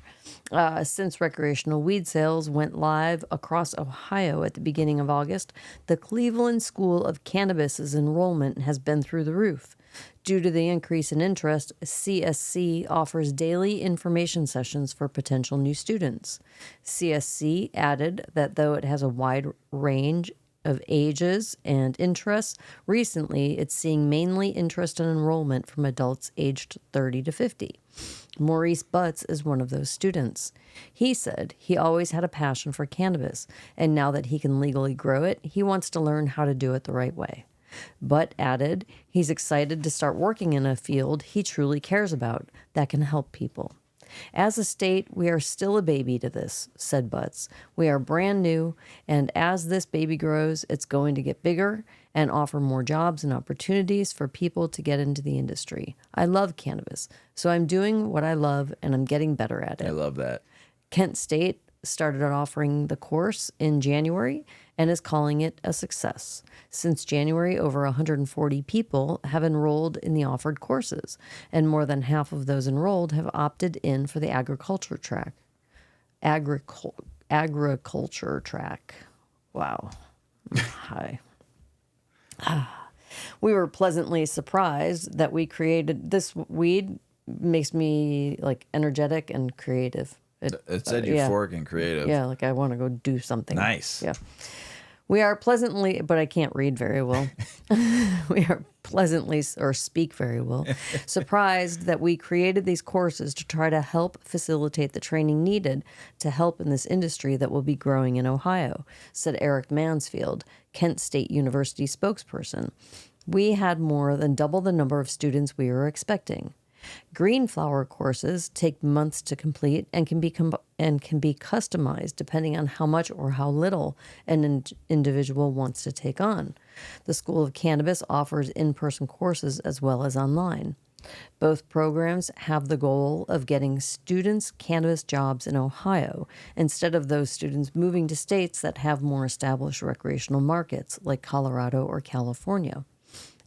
Since recreational weed sales went live across Ohio at the beginning of August, the Cleveland School of Cannabis's enrollment has been through the roof. Due to the increase in interest, CSC offers daily information sessions for potential new students. CSC added that though it has a wide range of ages and interests, recently it's seeing mainly interest and enrollment from adults aged 30 to 50. Maurice Butts is one of those students. He said he always had a passion for cannabis, and now that he can legally grow it, he wants to learn how to do it the right way. Butt added he's excited to start working in a field he truly cares about that can help people. As a state, we are still a baby to this, said Butts. We are brand new, and as this baby grows, it's going to get bigger and offer more jobs and opportunities for people to get into the industry. I love cannabis, so I'm doing what I love, and I'm getting better at it. I love that. Kent State started offering the course in January and is calling it a success. Since January, over 140 people have enrolled in the offered courses, and more than half of those enrolled have opted in for the agriculture track. Agriculture track. Wow. Hi. We were pleasantly surprised that we created this weed. Makes me like energetic and creative. It said euphoric and creative. Yeah, like I want to go do something. Nice. Yeah. We are pleasantly, but I can't read very well. We are pleasantly, or speak very well, surprised that we created these courses to try to help facilitate the training needed to help in this industry that will be growing in Ohio, said Eric Mansfield, Kent State University spokesperson. We had more than double the number of students we were expecting. Green flower courses take months to complete and can be customized depending on how much or how little an individual wants to take on. The School of Cannabis offers in-person courses as well as online. Both programs have the goal of getting students cannabis jobs in Ohio instead of those students moving to states that have more established recreational markets like Colorado or California.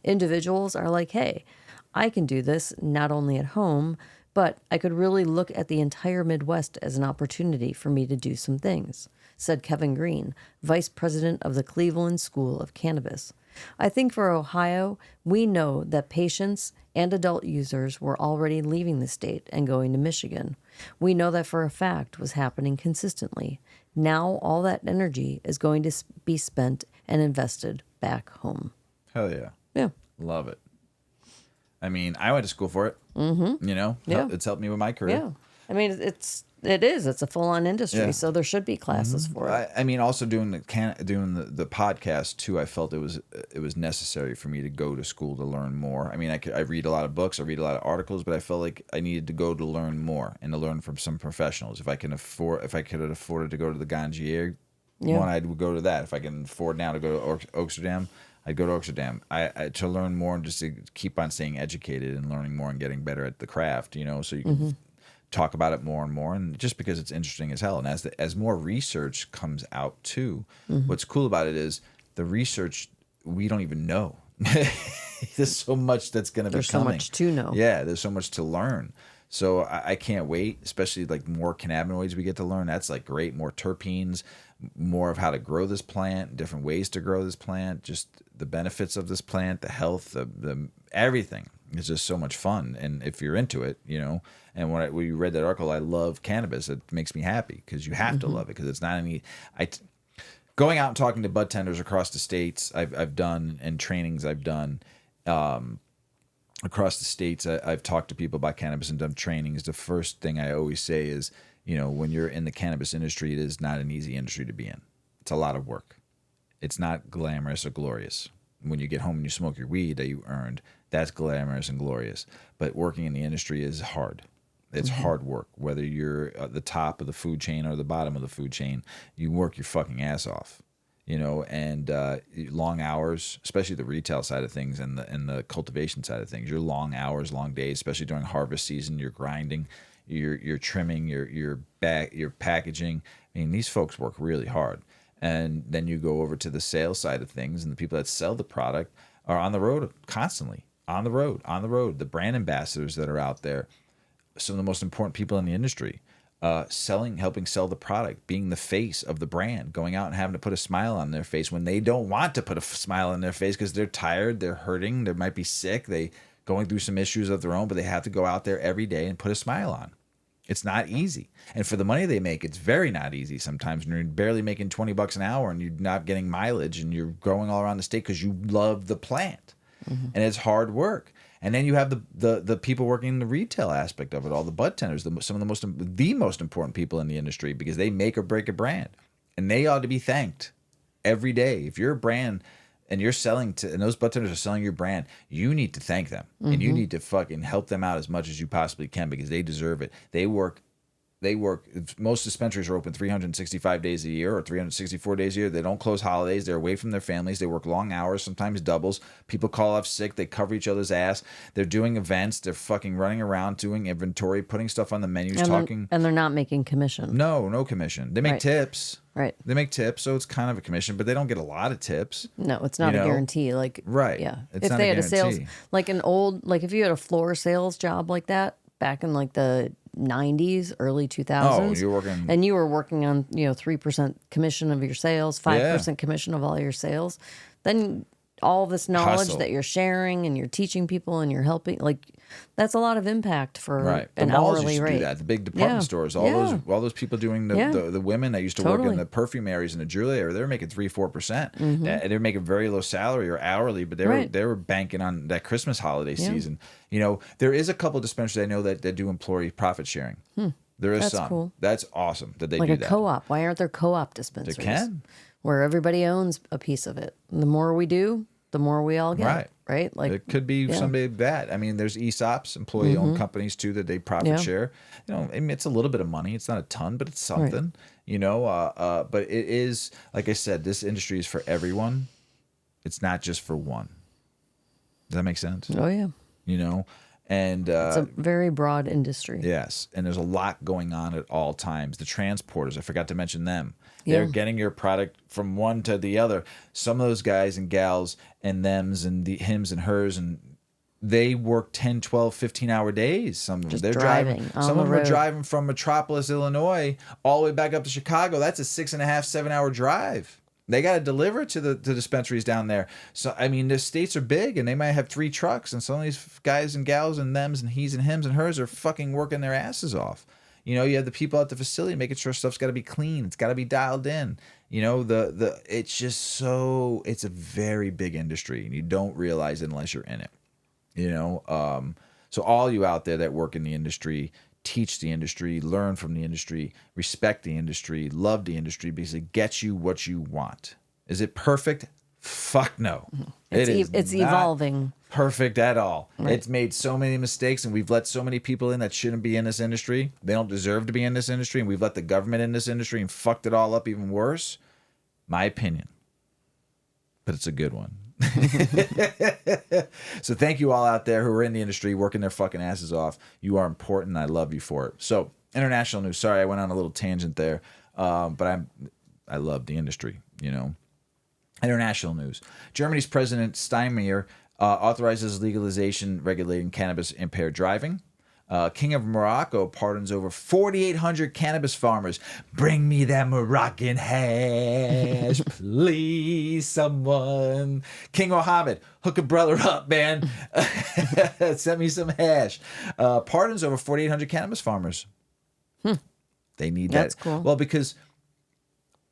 Individuals are like, hey, I can do this not only at home, but I could really look at the entire Midwest as an opportunity for me to do some things, said Kevin Green, vice president of the Cleveland School of Cannabis. I think for Ohio, we know that patients and adult users were already leaving the state and going to Michigan. We know that for a fact was happening consistently. Now all that energy is going to be spent and invested back home. Hell yeah. Yeah. Love it. I mean, I went to school for it. Mm-hmm. You know, yeah. It's helped me with my career. Yeah. I mean, it's a full-on industry, so there should be classes for it. I mean, also doing the podcast too. I felt it was necessary for me to go to school to learn more. I mean, I read a lot of books, I read a lot of articles, but I felt like I needed to go to learn more and to learn from some professionals. If I could have afforded to go to the Ganja-Whatever one, I would go to that. If I can afford now to go to Oaksterdam, I'd go to Oaksterdam. I to learn more and just to keep on staying educated and learning more and getting better at the craft. You know, so you can talk about it more and more, and just because it's interesting as hell. And as more research comes out too, what's cool about it is the research we don't even know. There's so much that's going to be coming. There's so much to know. Yeah, there's so much to learn. So I can't wait, especially like more cannabinoids we get to learn. That's like great. More terpenes, more of how to grow this plant, different ways to grow this plant, just the benefits of this plant, the health, the everything. It's just so much fun. And if you're into it, you know, and when you read that article, I love cannabis. It makes me happy because you have to love it because it's not any. Going out and talking to bud tenders across the states, I've done, and trainings I've done. Across the states, I've talked to people about cannabis and done trainings. The first thing I always say is, you know, when you're in the cannabis industry, it is not an easy industry to be in. It's a lot of work. It's not glamorous or glorious. When you get home and you smoke your weed that you earned, that's glamorous and glorious. But working in the industry is hard. It's hard work. Whether you're at the top of the food chain or the bottom of the food chain, you work your fucking ass off. You know, and long hours, especially the retail side of things and the cultivation side of things. Your long hours, long days, especially during harvest season. You're grinding, you're trimming, you're packaging. I mean, these folks work really hard. And then you go over to the sales side of things, and the people that sell the product are on the road constantly, on the road. The brand ambassadors that are out there, some of the most important people in the industry. Helping sell the product, being the face of the brand, going out and having to put a smile on their face when they don't want to put a smile on their face because they're tired, they're hurting, they might be sick. They going through some issues of their own, but they have to go out there every day and put a smile on. It's not easy. And for the money they make, it's very not easy sometimes when you're barely making $20 an hour and you're not getting mileage and you're growing all around the state because you love the plant. And it's hard work. And then you have the people working in the retail aspect of it, all the bud tenders, some of the most important people in the industry, because they make or break a brand. And they ought to be thanked every day. If you're a brand and you're selling to, and those bud tenders are selling your brand, you need to thank them. And you need to fucking help them out as much as you possibly can, because they deserve it. They work, most dispensaries are open 365 days a year or 364 days a year. They don't close holidays. They're away from their families. They work long hours, sometimes doubles. People call off sick. They cover each other's ass. They're doing events. They're fucking running around doing inventory, putting stuff on the menus, talking. And they're not making commission. No commission. They make tips. Right. They make tips, so it's kind of a commission, but they don't get a lot of tips. No, it's not a guarantee. Like, right. Yeah. It's if not they a had a sales, guarantee. like if you had a floor sales job like that back in like the 90s, early 2000s. Oh, you're working. And you were working on, 3% commission of your sales, 5% commission of all your sales. Then all this knowledge Hustle. that you're sharing and you're teaching people and you're helping, like, that's a lot of impact for The an malls hourly used to rate. do that. The big department stores, all those people doing the women that used to work in the perfumeries and the jewelry area, they were making 3-4%. And they were making very low salary or hourly, but they were banking on that Christmas holiday season. There is a couple of dispensaries I know that do employee profit sharing. There is some. Cool. That's awesome that they Like do a that. co-op. Why aren't there co-op dispensaries? They can. Where everybody owns a piece of it. And the more we do, the more we all get. Right? Like, it could be somebody that. I mean, there's ESOPs, employee-owned companies too, that they profit share. I mean, it's a little bit of money. It's not a ton, but it's something. But it is, like I said, this industry is for everyone. It's not just for one. Does that make sense? Oh yeah. And it's a very broad industry. Yes, and there's a lot going on at all times. The transporters, I forgot to mention them. They're getting your product from one to the other. Some of those guys and gals and thems and the hims and hers, and they work 10, 12, 15-hour days. Some of them. They're driving. Some of them are driving from Metropolis, Illinois, all the way back up to Chicago. That's a 6.5, 7-hour drive. They got to deliver it to the dispensaries down there. So, I mean, the states are big, and they might have 3 trucks, and some of these guys and gals and thems and he's and hims and hers are fucking working their asses off. You have the people at the facility making sure stuff's got to be clean. It's got to be dialed in. It's just so, it's a very big industry, and you don't realize it unless you're in it. So all you out there that work in the industry, teach the industry, learn from the industry, respect the industry, love the industry, because it gets you what you want. Is it perfect? Fuck no. It's evolving. Perfect at all. Right. It's made so many mistakes, and we've let so many people in that shouldn't be in this industry. They don't deserve to be in this industry, and we've let the government in this industry and fucked it all up even worse. My opinion. But it's a good one. So thank you all out there who are in the industry working their fucking asses off. You are important, and I love you for it. So international news. Sorry, I went on a little tangent there, but I love the industry. International news. Germany's President Steinmeier authorizes legalization regulating cannabis impaired driving. King of Morocco pardons over 4,800 cannabis farmers. Bring me that Moroccan hash, please, someone. King Mohammed, hook a brother up, man. Send me some hash. Pardons over 4,800 cannabis farmers. They need that. That's cool. Well, because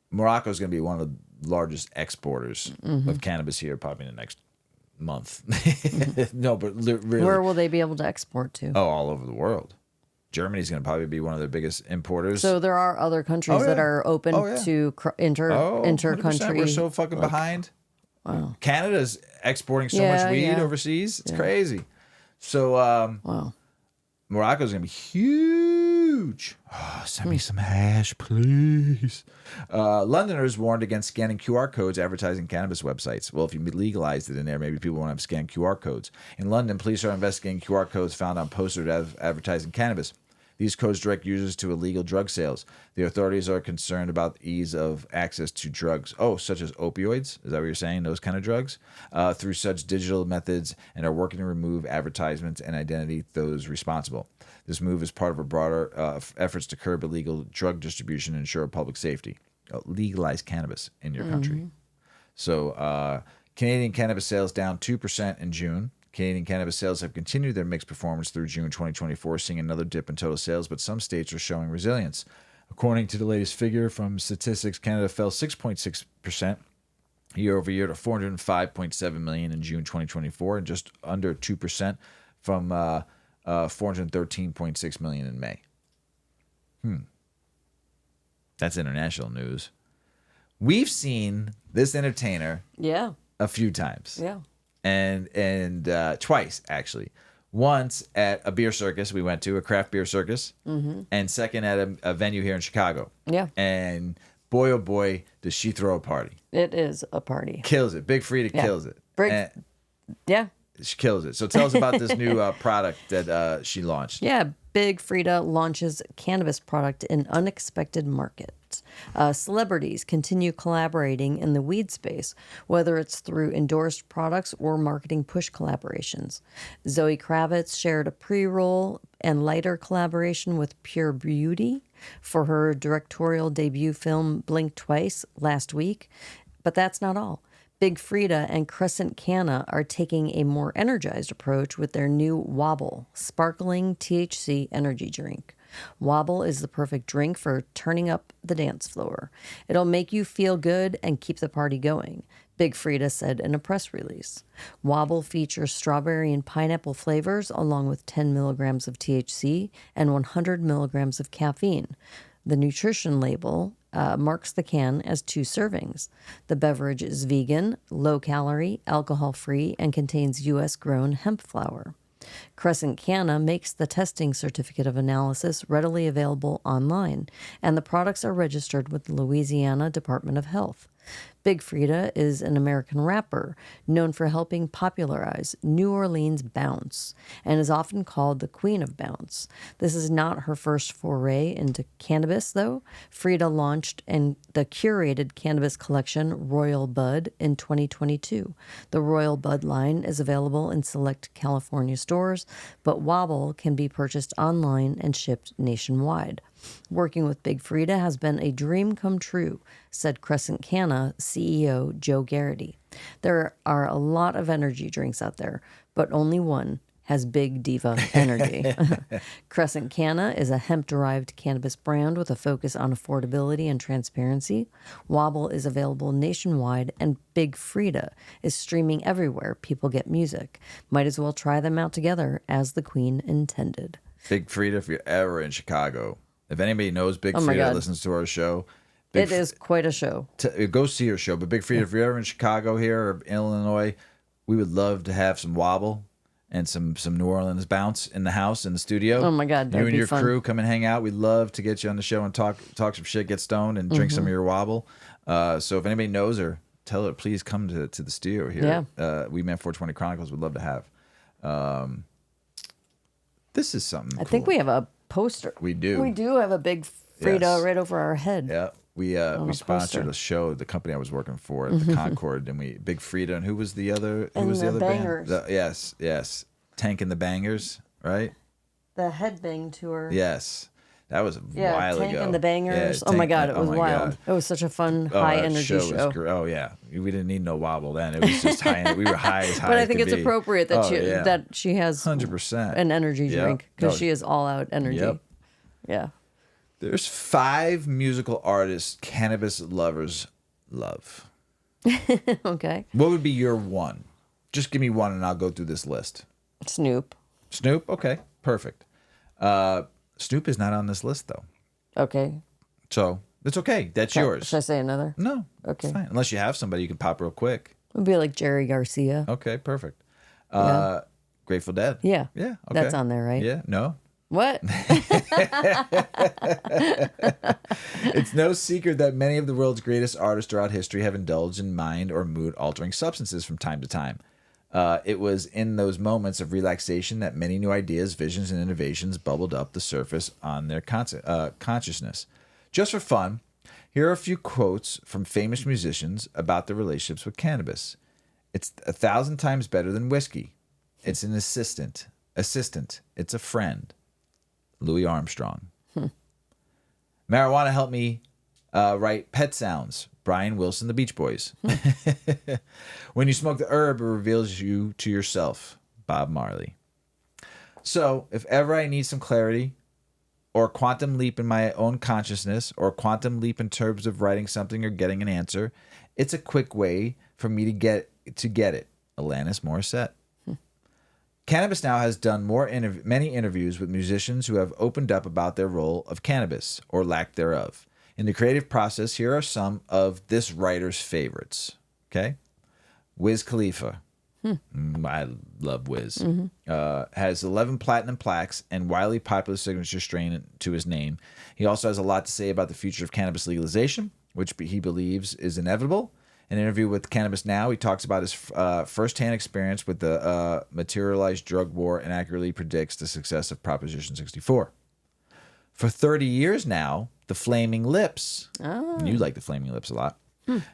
Morocco is going to be one of the largest exporters of cannabis here, probably in the next month. No, but really. Where will they be able to export to? Oh, all over the world. Germany's going to probably be one of their biggest importers. So there are other countries that are open to inter-country. We're so fucking behind. Wow. Canada's exporting so much weed overseas. It's crazy. So Wow. Morocco's going to be huge. Oh, send me some hash, please. Londoners warned against scanning QR codes advertising cannabis websites. Well, if you legalized it in there, maybe people won't have scanned QR codes. In London, police are investigating QR codes found on posters advertising cannabis. These codes direct users to illegal drug sales. The authorities are concerned about the ease of access to drugs, such as opioids, is that what you're saying, those kind of drugs, through such digital methods, and are working to remove advertisements and identity those responsible. This move is part of a broader efforts to curb illegal drug distribution and ensure public safety. Legalize cannabis in your country. So Canadian cannabis sales down 2% in June. Canadian cannabis sales have continued their mixed performance through June 2024, seeing another dip in total sales, but some states are showing resilience. According to the latest figure from Statistics Canada, fell 6.6% year over year to 405.7 million in June 2024, and just under 2% from 413.6 million in May. That's international news. We've seen this entertainer a few times. Yeah. And twice, actually. Once at a beer circus we went to, a craft beer circus, and second at a venue here in Chicago. Yeah. And boy, oh boy, does she throw a party. It is a party. Kills it. Big Frida kills it. Yeah. She kills it. So tell us about this new product that she launched. Yeah, Big Frida launches cannabis product in unexpected market. Celebrities continue collaborating in the weed space, whether it's through endorsed products or marketing push collaborations. Zoe Kravitz shared a pre-roll and lighter collaboration with Pure Beauty for her directorial debut film Blink Twice last week. But that's not all. Big Frida and Crescent Canna are taking a more energized approach with their new Wobble, sparkling THC energy drink. Wobble is the perfect drink for turning up the dance floor. It'll make you feel good and keep the party going, Big Frida said in a press release. Wobble features strawberry and pineapple flavors along with 10 milligrams of THC and 100 milligrams of caffeine. The nutrition label marks the can as 2 servings. The beverage is vegan, low-calorie, alcohol-free, and contains U.S.-grown hemp flower. Crescent Canna makes the testing certificate of analysis readily available online, and the products are registered with the Louisiana Department of Health. Big Frida is an American rapper known for helping popularize New Orleans bounce and is often called the Queen of Bounce. This is not her first foray into cannabis, though. Frida launched the curated cannabis collection Royal Bud in 2022. The Royal Bud line is available in select California stores, but Wobble can be purchased online and shipped nationwide. Working with Big Frida has been a dream come true, said Crescent Canna CEO Joe Garrity. There are a lot of energy drinks out there, but only one has Big Diva energy. Crescent Canna is a hemp-derived cannabis brand with a focus on affordability and transparency. Wobble is available nationwide, and Big Frida is streaming everywhere people get music. Might as well try them out together as the Queen intended. Big Frida, if you're ever in Chicago. If anybody knows Big Frida listens to our show, it is quite a show. Go see her show. But Big Frida, if you're ever in Chicago here or Illinois, we would love to have some Wobble and some New Orleans bounce in the house, in the studio. Oh my God, that'd you and be your fun. crew come and hang out. We'd love to get you on the show and talk some shit, get stoned, and drink some of your Wobble. So if anybody knows her, tell her please come to the studio here. Yeah. We Meant 420 Chronicles would love to have. This is something. I think we have a poster. We do. We do have a Big Frida right over our head. Yeah. We sponsored a show, the company I was working for at the Concord, and Big Frida, and who was the other? Who was the other Bangers. band? Yes, Tank and the Bangers, right? The Headbang Tour. Yes, that was a while ago. Tank and the Bangers. Yeah, oh my God, it was wild. God. It was such a fun, high energy show. Oh yeah, we didn't need no Wobble then. It was just high. We were high as high. But I think it's appropriate that that she has 100% an energy drink because she is all out energy. Yep. Yeah. There's 5 musical artists cannabis lovers love. Okay. What would be your one? Just give me one and I'll go through this list. Snoop. Snoop? Okay, perfect. Snoop is not on this list, though. Okay. So, it's okay. That's yours. Should I say another? No. Okay. It's fine. Unless you have somebody you can pop real quick. It would be like Jerry Garcia. Okay, perfect. Yeah. Grateful Dead. Yeah. Yeah, okay. That's on there, right? Yeah, no. What? It's no secret that many of the world's greatest artists throughout history have indulged in mind or mood altering substances from time to time. It was in those moments of relaxation that many new ideas, visions, and innovations bubbled up the surface on their consciousness. Just for fun, here are a few quotes from famous musicians about their relationships with cannabis. It's 1,000 times better than whiskey. It's an assistant. It's a friend. Louis Armstrong. Marijuana helped me write Pet Sounds. Brian Wilson, the Beach Boys. When you smoke the herb, it reveals you to yourself. Bob Marley. So, if ever I need some clarity or a quantum leap in my own consciousness or a quantum leap in terms of writing something or getting an answer, it's a quick way for me to get it. Alanis Morissette. Cannabis Now has done many interviews with musicians who have opened up about their role of cannabis or lack thereof. In the creative process, here are some of this writer's favorites. Okay? Wiz Khalifa. I love Wiz. Has 11 platinum plaques and widely popular signature strain to his name. He also has a lot to say about the future of cannabis legalization, which he believes is inevitable. In an interview with Cannabis Now, he talks about his firsthand experience with the materialized drug war and accurately predicts the success of Proposition 64. For 30 years now, the Flaming Lips, and you like the Flaming Lips a lot,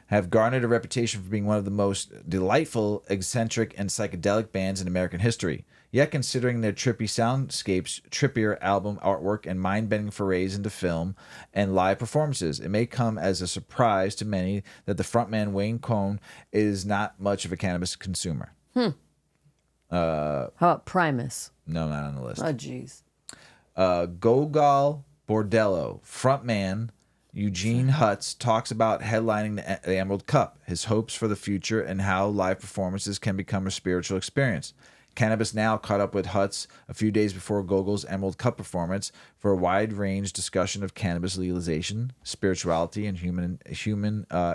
have garnered a reputation for being one of the most delightful, eccentric, and psychedelic bands in American history. Yet, considering their trippy soundscapes, trippier album artwork, and mind-bending forays into film and live performances, it may come as a surprise to many that the frontman Wayne Cohn is not much of a cannabis consumer. How about Primus? No, not on the list. Oh, jeez. Gogol Bordello, frontman Eugene Hutz, talks about headlining the Emerald Cup, his hopes for the future, and how live performances can become a spiritual experience. Cannabis Now caught up with Hutz a few days before Gogol's Emerald Cup performance for a wide-range discussion of cannabis legalization, spirituality, and human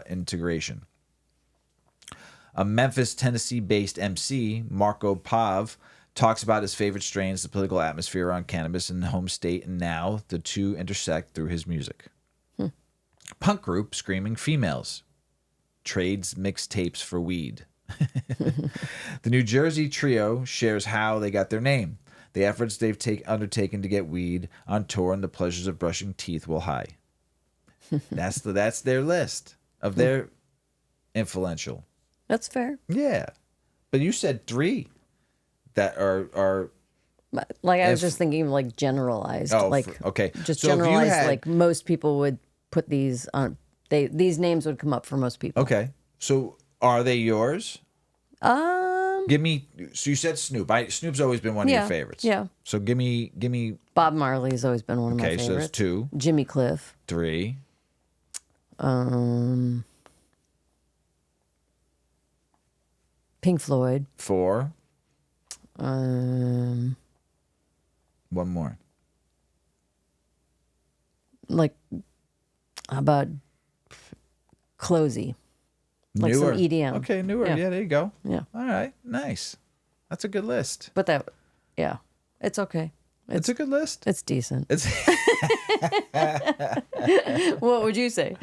integration. A Memphis, Tennessee-based MC, Marco Pav, talks about his favorite strains, the political atmosphere on cannabis in the home state, and now the two intersect through his music. Punk group Screaming Females trades mixtapes for weed. The New Jersey trio shares how they got their name, the efforts they've undertaken to get weed on tour, and the pleasures of brushing teeth while high. That's their list of their influential. That's fair. Yeah, but you said 3 that are like I was just thinking like generalized. Oh, like okay. Just So if you generalized. had- Like most people would put these on. These names would come up for most people. Okay, so are they yours? Give me. So you said Snoop. Snoop's always been one of your favorites. Yeah. So give me. Bob Marley's always been one of my Okay, favorites. so that's 2, Jimmy Cliff. 3, Pink Floyd. 4. Um, One more. like how about Closey? Like Newer. some EDM. Okay, newer. Yeah. Yeah, there you go. Yeah. All right, nice. That's a good list. But that, yeah, it's okay. It's a good list. It's decent. It's What would you say?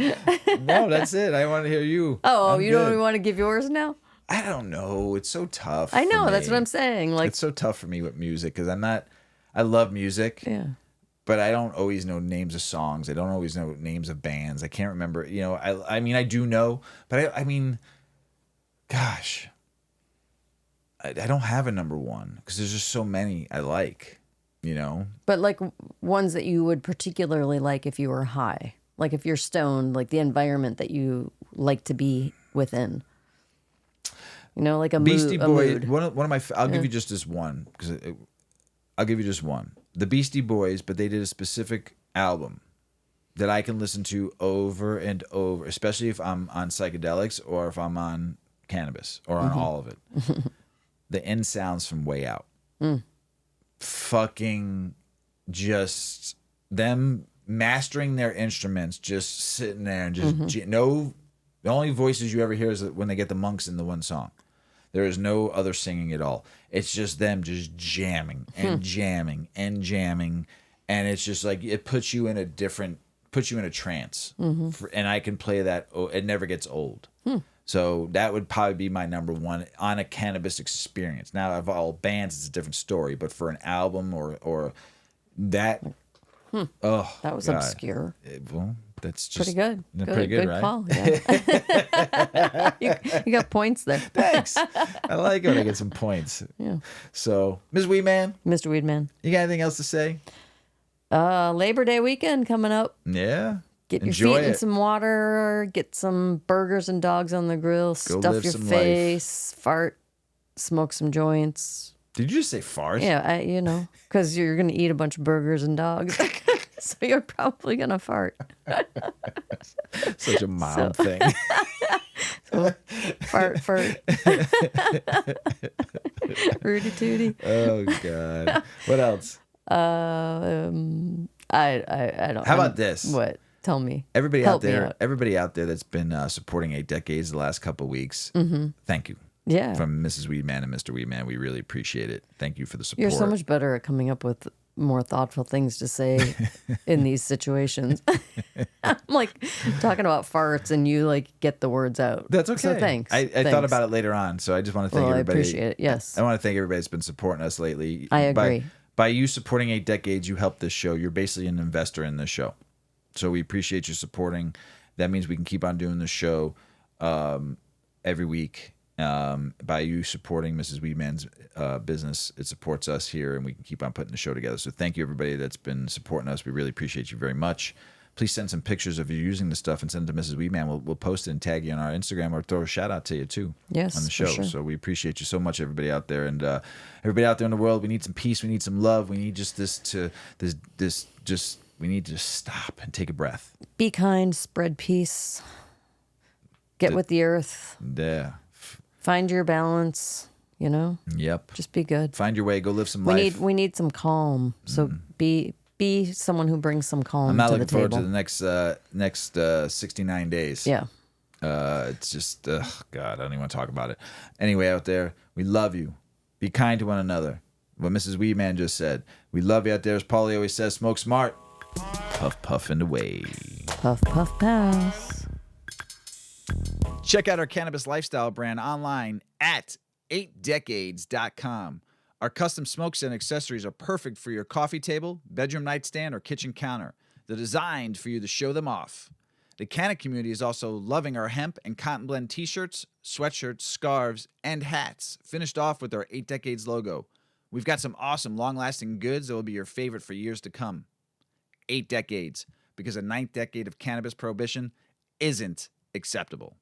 no, that's it. I want to hear you. Oh, I'm you good. don't even want to give yours now? I don't know. It's so tough. I know. for That's me. what I'm saying. Like, It's so tough for me with music because I love music. yeah. But I don't always know names of songs. I don't always know names of bands. I can't remember. You know, I mean, I do know, but I mean, gosh, I don't have a number one because there's just so many I like, you know? But like ones that you would particularly like if you were high, like if you're stoned, like the environment that you like to be within. You know, like a Beastie mood. Boys. One of my. I'll give you just this one because I'll give you just one. The Beastie Boys, but they did a specific album that I can listen to over and over, especially if I'm on psychedelics or if I'm on cannabis or on all of it. The end sounds from Way Out. Fucking just them mastering their instruments, just sitting there and just the only voices you ever hear is when they get the monks in the one song. There is no other singing at all. It's just them just jamming and jamming and jamming. And it's just like, it puts you in a trance. And I can play that. It never gets old. So that would probably be my number one on a cannabis experience. Now, of all bands, it's a different story. But for an album or that, oh, That was God. obscure. Well, that's just Pretty good. Pretty good, right? Call. Yeah. you got points there. Thanks. I like it when I get some points. Yeah. So, Ms. Weedman, Mr. Weedman. you got anything else to say? Labor Day weekend coming up. Yeah. Get your Enjoy feet in it. some water, get some burgers and dogs on the grill, stuff live your some life. face, fart, smoke some joints. Did you just say fart? Yeah, because you're going to eat a bunch of burgers and dogs. So you're probably going to fart. Such a mom thing. So, fart. Rudy Tooty. Oh, God. What else? I don't. How about this? What? Tell me. Everybody Help out there that's been supporting 8 Decades the last couple of weeks. Thank you. Yeah. From Mrs. Weedman and Mr. Weedman, we really appreciate it. Thank you for the support. You're so much better at coming up with more thoughtful things to say in these situations. I'm like talking about farts and you like get the words out. That's okay. So thanks. I thought about it later on, so I just want to thank everybody. I appreciate it. Yes. I want to thank everybody that's been supporting us lately. I agree. By you supporting 8 Decades, you help this show. You're basically an investor in this show. So we appreciate you supporting. That means we can keep on doing the show every week. By you supporting Mrs. Weedman's business, it supports us here, and we can keep on putting the show together. So thank you, everybody that's been supporting us. We really appreciate you very much. Please send some pictures of you using the stuff and send it to Mrs. Weedman. We'll post it and tag you on our Instagram or throw a shout out to you too. Yes, on the show. Sure. So we appreciate you so much, everybody out there, and everybody out there in the world. We need some peace. We need some love. We need just we need to stop and take a breath. Be kind. Spread peace. Get with the earth. Yeah. Find your balance, Yep. Just be good. Find your way. Go live some life. We need some calm. So be someone who brings some calm to the table. I'm not looking forward to the next 69 days. Yeah. It's just, God, I don't even want to talk about it. Anyway, out there, we love you. Be kind to one another. What Mrs. Weedman just said. We love you out there. As Paulie always says, smoke smart. Puff, puff, and away. Puff, puff, pass. Check out our cannabis lifestyle brand online at 8decades.com. Our custom smokes and accessories are perfect for your coffee table, bedroom nightstand, or kitchen counter. They're designed for you to show them off. The Canna community is also loving our hemp and cotton blend t-shirts, sweatshirts, scarves, and hats, finished off with our 8 Decades logo. We've got some awesome long-lasting goods that will be your favorite for years to come. 8 Decades, because a 9th decade of cannabis prohibition isn't acceptable.